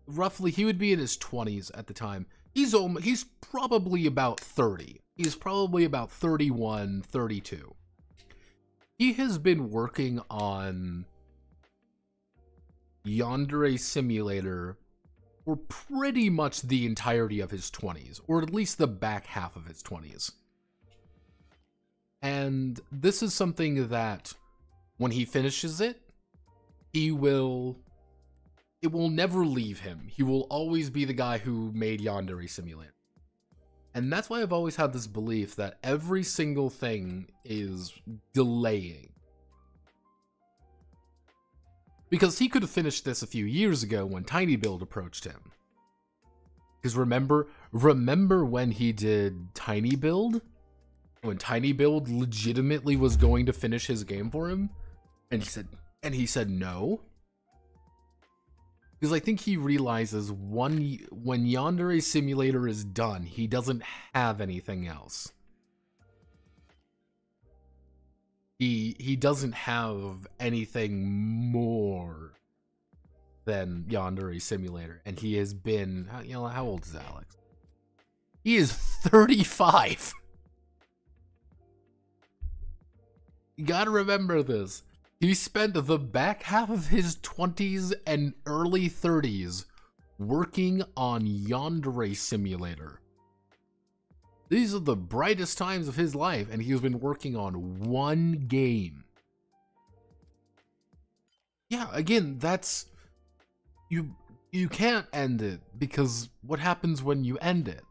Speaker 1: roughly, he would be in his 20s at the time. He's probably about 30. He's probably about 31, 32. He has been working on Yandere Simulator for pretty much the entirety of his 20s, or at least the back half of his 20s. And this is something that when he finishes it, it will never leave him. He will always be the guy who made Yandere Simulator. And that's why I've always had this belief that every single thing is delaying. Because he could have finished this a few years ago when TinyBuild approached him. Because remember when he did TinyBuild? When TinyBuild legitimately was going to finish his game for him? And he said no? Because I think he realizes when Yandere Simulator is done, he doesn't have anything else. He doesn't have anything more than Yandere Simulator. And he has been, you know, how old is Alex? He is 35. You gotta remember this. He spent the back half of his 20s and early 30s working on Yandere Simulator. These are the brightest times of his life, and he's been working on one game. Yeah, again, that's... You can't end it, because what happens when you end it?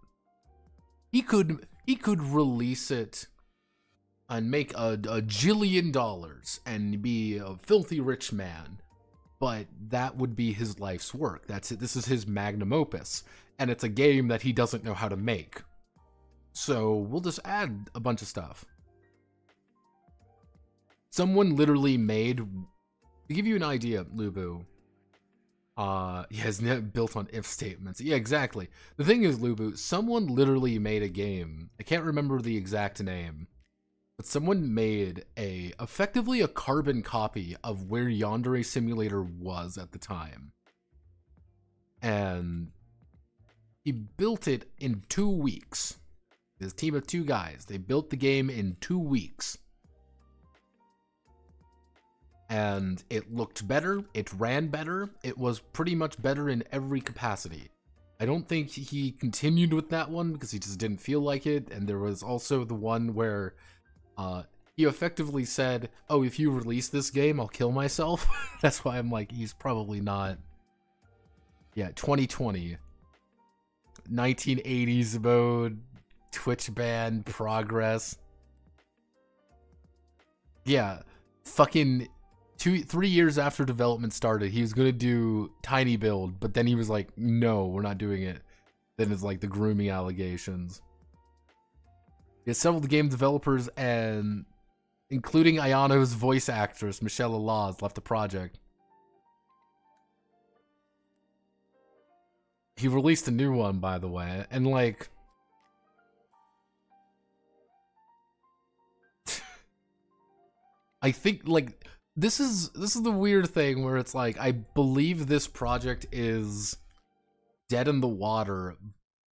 Speaker 1: He could release it and make a jillion dollars and be a filthy rich man, but that would be his life's work. That's it. This is his magnum opus, and it's a game that he doesn't know how to make. So we'll just add a bunch of stuff. Someone literally made, to give you an idea, Lubu, has built on if statements. Yeah, exactly. The thing is, Lubu, someone literally made a game. I can't remember the exact name, but someone made effectively a carbon copy of where Yandere Simulator was at the time. And he built it in 2 weeks. His team of 2 guys, they built the game in 2 weeks. And it looked better, it ran better, it was pretty much better in every capacity. I don't think he continued with that one because he just didn't feel like it, and there was also the one where he effectively said, oh, if you release this game, I'll kill myself. That's why I'm like, he's probably not. Yeah, 2020. 1980s mode, Twitch ban, progress. Yeah, fucking 3 years after development started, he was gonna do TinyBuild, but then he was like, no, we're not doing it. Then it's like the grooming allegations. Yeah, several of the game developers, and including Ayano's voice actress, Michelle Alaz, left the project. He released a new one, by the way, and like... I think, like, this is the weird thing where it's like, I believe this project is dead in the water,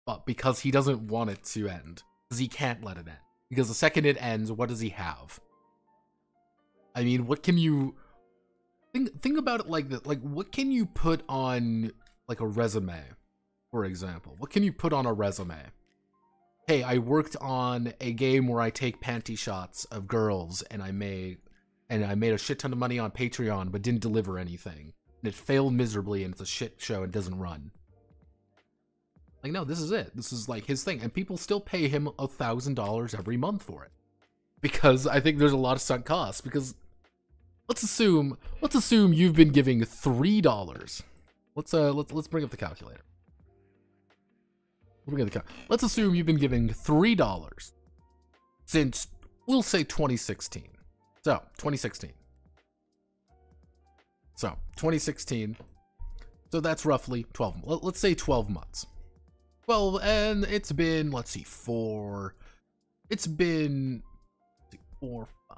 Speaker 1: but because he doesn't want it to end. Because he can't let it end. Because the second it ends, what does he have? I mean, what can you... Think about it like this. Like, what can you put on, like, a resume, for example? What can you put on a resume? Hey, I worked on a game where I take panty shots of girls, and I made a shit ton of money on Patreon, but didn't deliver anything. And it failed miserably, and it's a shit show and doesn't run. Like, no, this is it. This is, like, his thing. And people still pay him $1,000 every month for it. Because I think there's a lot of sunk costs. Because let's assume you've been giving $3. Let's bring up the calculator. Let's assume you've been giving $3 since, we'll say 2016. So, 2016. So, 2016. So that's roughly 12. Let's say 12 months. Well, and it's been, let's see, 4. It's been 4, 5.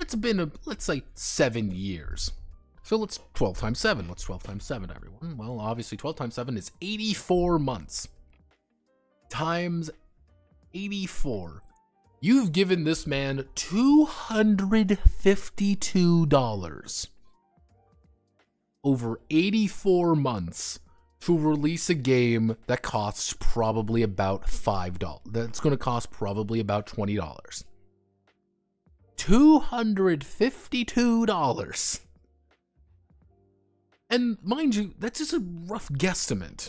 Speaker 1: It's been, let's say, 7 years. So let's 12 times 7. Let's 12 times 7, everyone. Well, obviously, 12 times 7 is 84 months. Times 84. You've given this man $252 over 84 months to release a game that costs probably about $5. That's going to cost probably about $20. $252. And mind you, that's just a rough guesstimate.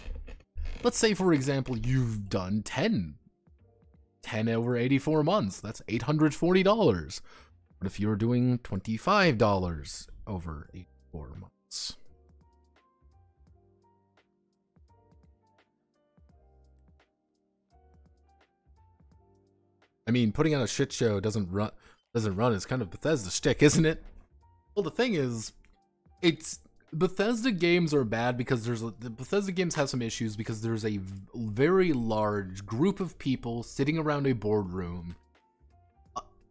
Speaker 1: Let's say, for example, you've done 10 over 84 months. That's $840. What if you're doing $25 over 84 months? I mean, putting on a shit show doesn't run. It's kind of Bethesda shtick, isn't it? Well, the thing is, it's Bethesda games are bad because the Bethesda games have some issues because there's a very large group of people sitting around a boardroom.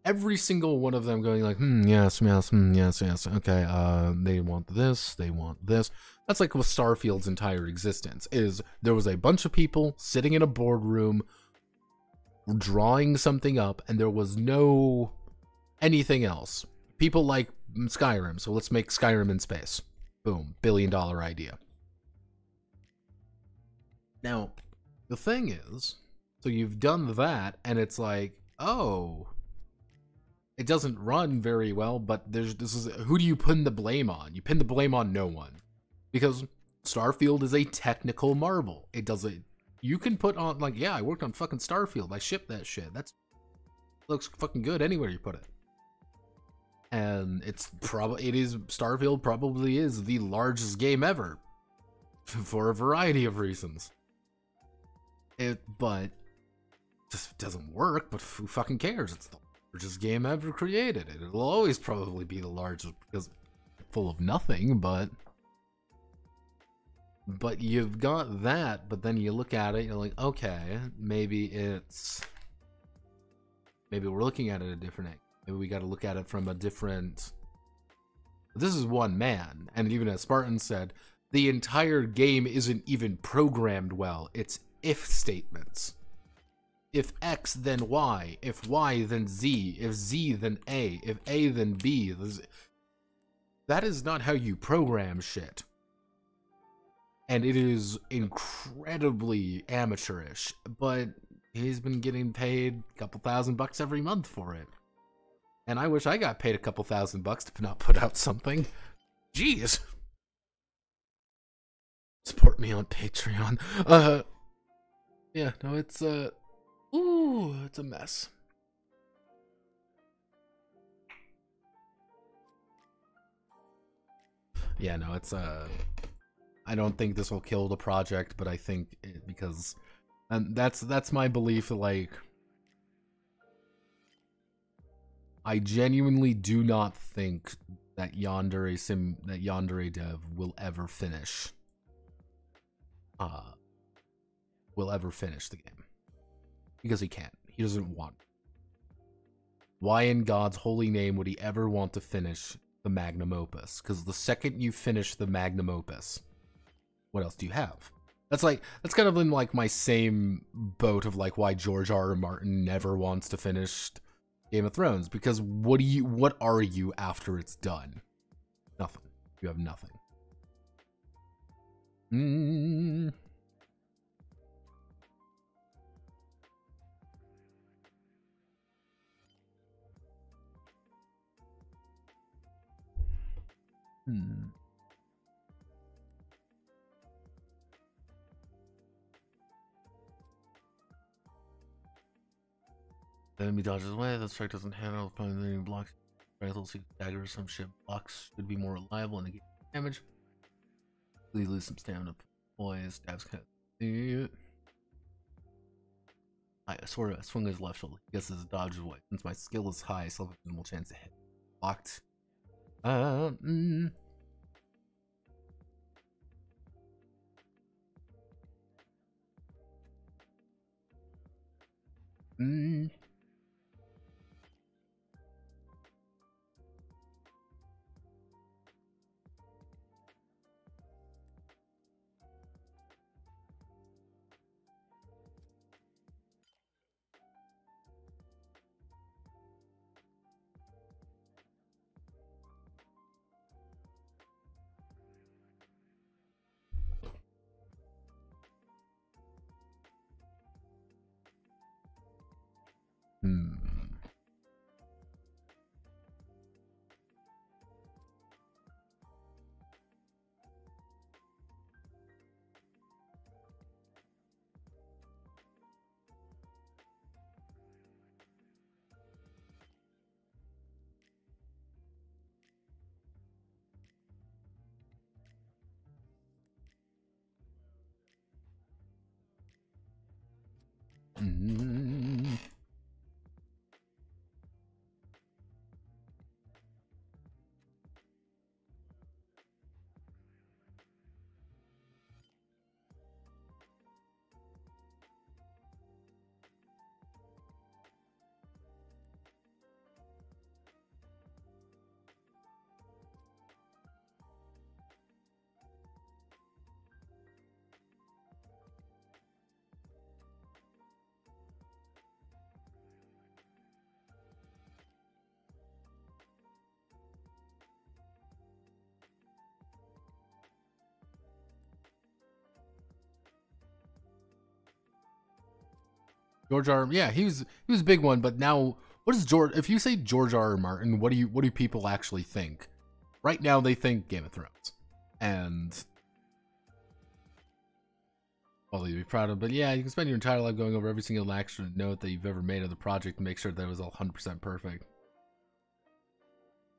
Speaker 1: Every single one of them going like, yes, yes, yes, yes, okay, they want this, they want this. That's like with Starfield's entire existence, is there was a bunch of people sitting in a boardroom drawing something up, and there was no anything else. People like Skyrim, so let's make Skyrim in space. Boom, billion-dollar idea. Now, the thing is, so you've done that, and it's like, oh, it doesn't run very well, but who do you pin the blame on? You pin the blame on no one. Because Starfield is a technical marvel. It doesn't, you can put on, like, yeah, I worked on fucking Starfield. I shipped that shit. Looks fucking good anywhere you put it. And Starfield probably is the largest game ever. For a variety of reasons. But just doesn't work, but who fucking cares? It's the largest game ever created. It'll always probably be the largest because it's full of nothing, but you've got that, but then you look at it, you're like, okay, maybe we're looking at it a different angle. Maybe we got to look at it from a different. This is one man, and even as Spartan said, the entire game isn't even programmed well. It's if statements. If X, then Y. If Y, then Z. If Z, then A. If A, then B. That is not how you program shit. And it is incredibly amateurish, but he's been getting paid a couple $1,000 every month for it. And I wish I got paid a couple $1,000 to not put out something. Jeez. Support me on Patreon. Yeah, no, it's it's a mess. Yeah, no, it's I don't think this will kill the project, but I think because, and that's my belief. Like, I genuinely do not think that Yandere dev will ever finish. Will ever finish the game because he can't. He doesn't want. Why in God's holy name would he ever want to finish the magnum opus? Because the second you finish the magnum opus, what else do you have? That's kind of in like my same boat of like why George R.R. Martin never wants to finish Game of Thrones, because what are you after it's done? Nothing. You have nothing. The enemy dodges away. The strike doesn't handle the enemy blocks. Rifle, see dagger or some shit. Blocks should be more reliable and negate damage. Please lose some stamina. Boys, stabs kind of. I swear, I swung his left shoulder. He guesses dodges away. Since my skill is high, I still have a minimal chance to hit. Blocked. George R. Yeah, he was a big one, but now what is George? If you say George R. R. Martin, what do people actually think? Right now, they think Game of Thrones, and well, you'd be proud of. But yeah, you can spend your entire life going over every single action note that you've ever made of the project and make sure that it was all 100% perfect.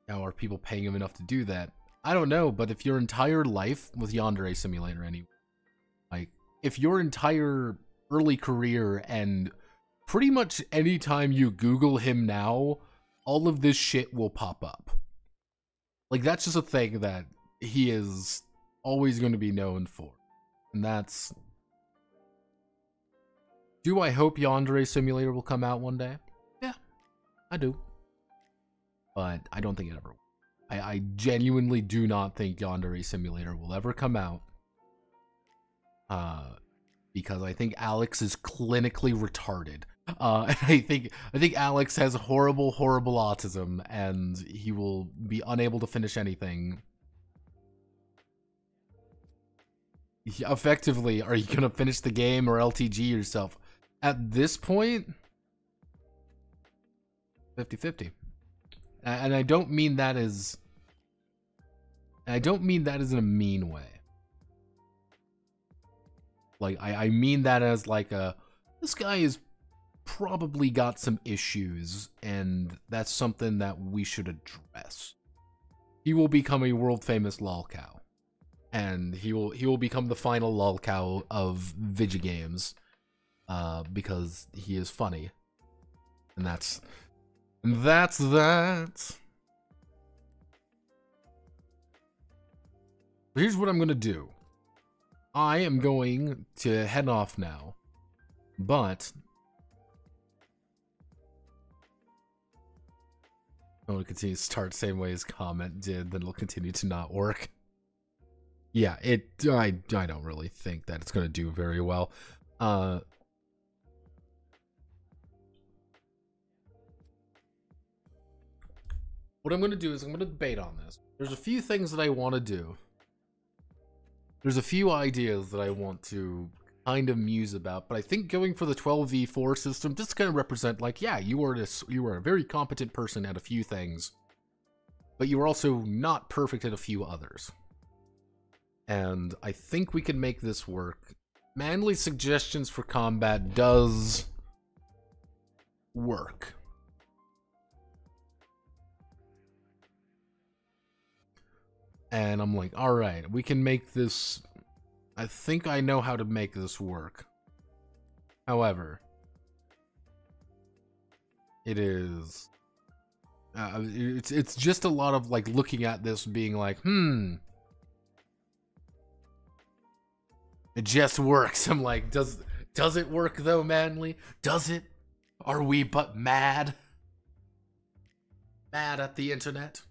Speaker 1: Now, are people paying him enough to do that? I don't know, but if your entire life was Yandere Simulator, anyway, like if your entire early career and pretty much anytime you Google him now, all of this shit will pop up. Like, that's just a thing that he is always going to be known for. And that's... Do I hope Yandere Simulator will come out one day? Yeah, I do. But I don't think it ever will. I genuinely do not think Yandere Simulator will ever come out. Because I think Alex is clinically retarded. And I think Alex has horrible autism, and he will be unable to finish anything. Effectively, are you gonna finish the game or LTG yourself? At this point, 50-50. And I don't mean that as... I don't mean that as in a mean way. Like, I mean that as like a... This guy has probably got some issues, and that's something that we should address. He will become a world-famous lolcow. And he will become the final lolcow of video games. Because he is funny. And that's that. Here's what I'm gonna do. I am going to head off now, but I'm going to continue to start the same way his comment did, then it'll continue to not work. Yeah, I don't really think that it's going to do very well. What I'm going to do is I'm going to debate on this. There's a few things that I want to do. There's a few ideas that I want to kind of muse about, but I think going for the 12v4 system just kind of represent, like, yeah, you are a very competent person at a few things, but you are also not perfect at a few others. And I think we can make this work. Manly suggestions for combat does work. And I'm like, alright, we can make this... I think I know how to make this work. However, it is... it's just a lot of, like, looking at this being like, it just works. I'm like, does it work though, Manly? Does it? Are we but mad? Mad at the internet?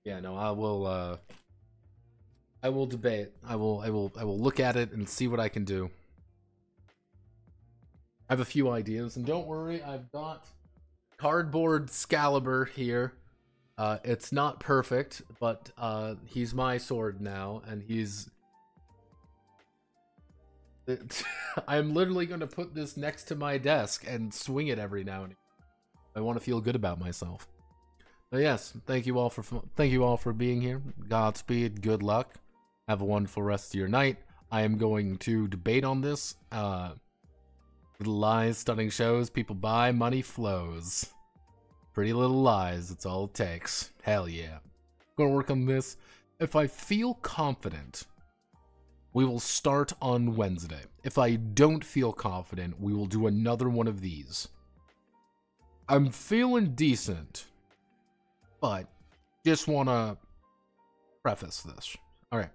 Speaker 1: Yeah, no, I will debate. I will look at it and see what I can do. I have a few ideas, and don't worry, I've got Cardboard Excalibur here. It's not perfect, but he's my sword now, and he's... I'm literally going to put this next to my desk and swing it every now and again. I want to feel good about myself. But yes, thank you all for being here. Godspeed, good luck. Have a wonderful rest of your night. I am going to debate on this. Little lies, stunning shows, people buy, money flows. Pretty Little Lies, it's all it takes. Hell yeah. Gonna work on this. If I feel confident We will start on Wednesday. If I don't feel confident, we will do another one of these. I'm feeling decent, but just want to preface this. All right.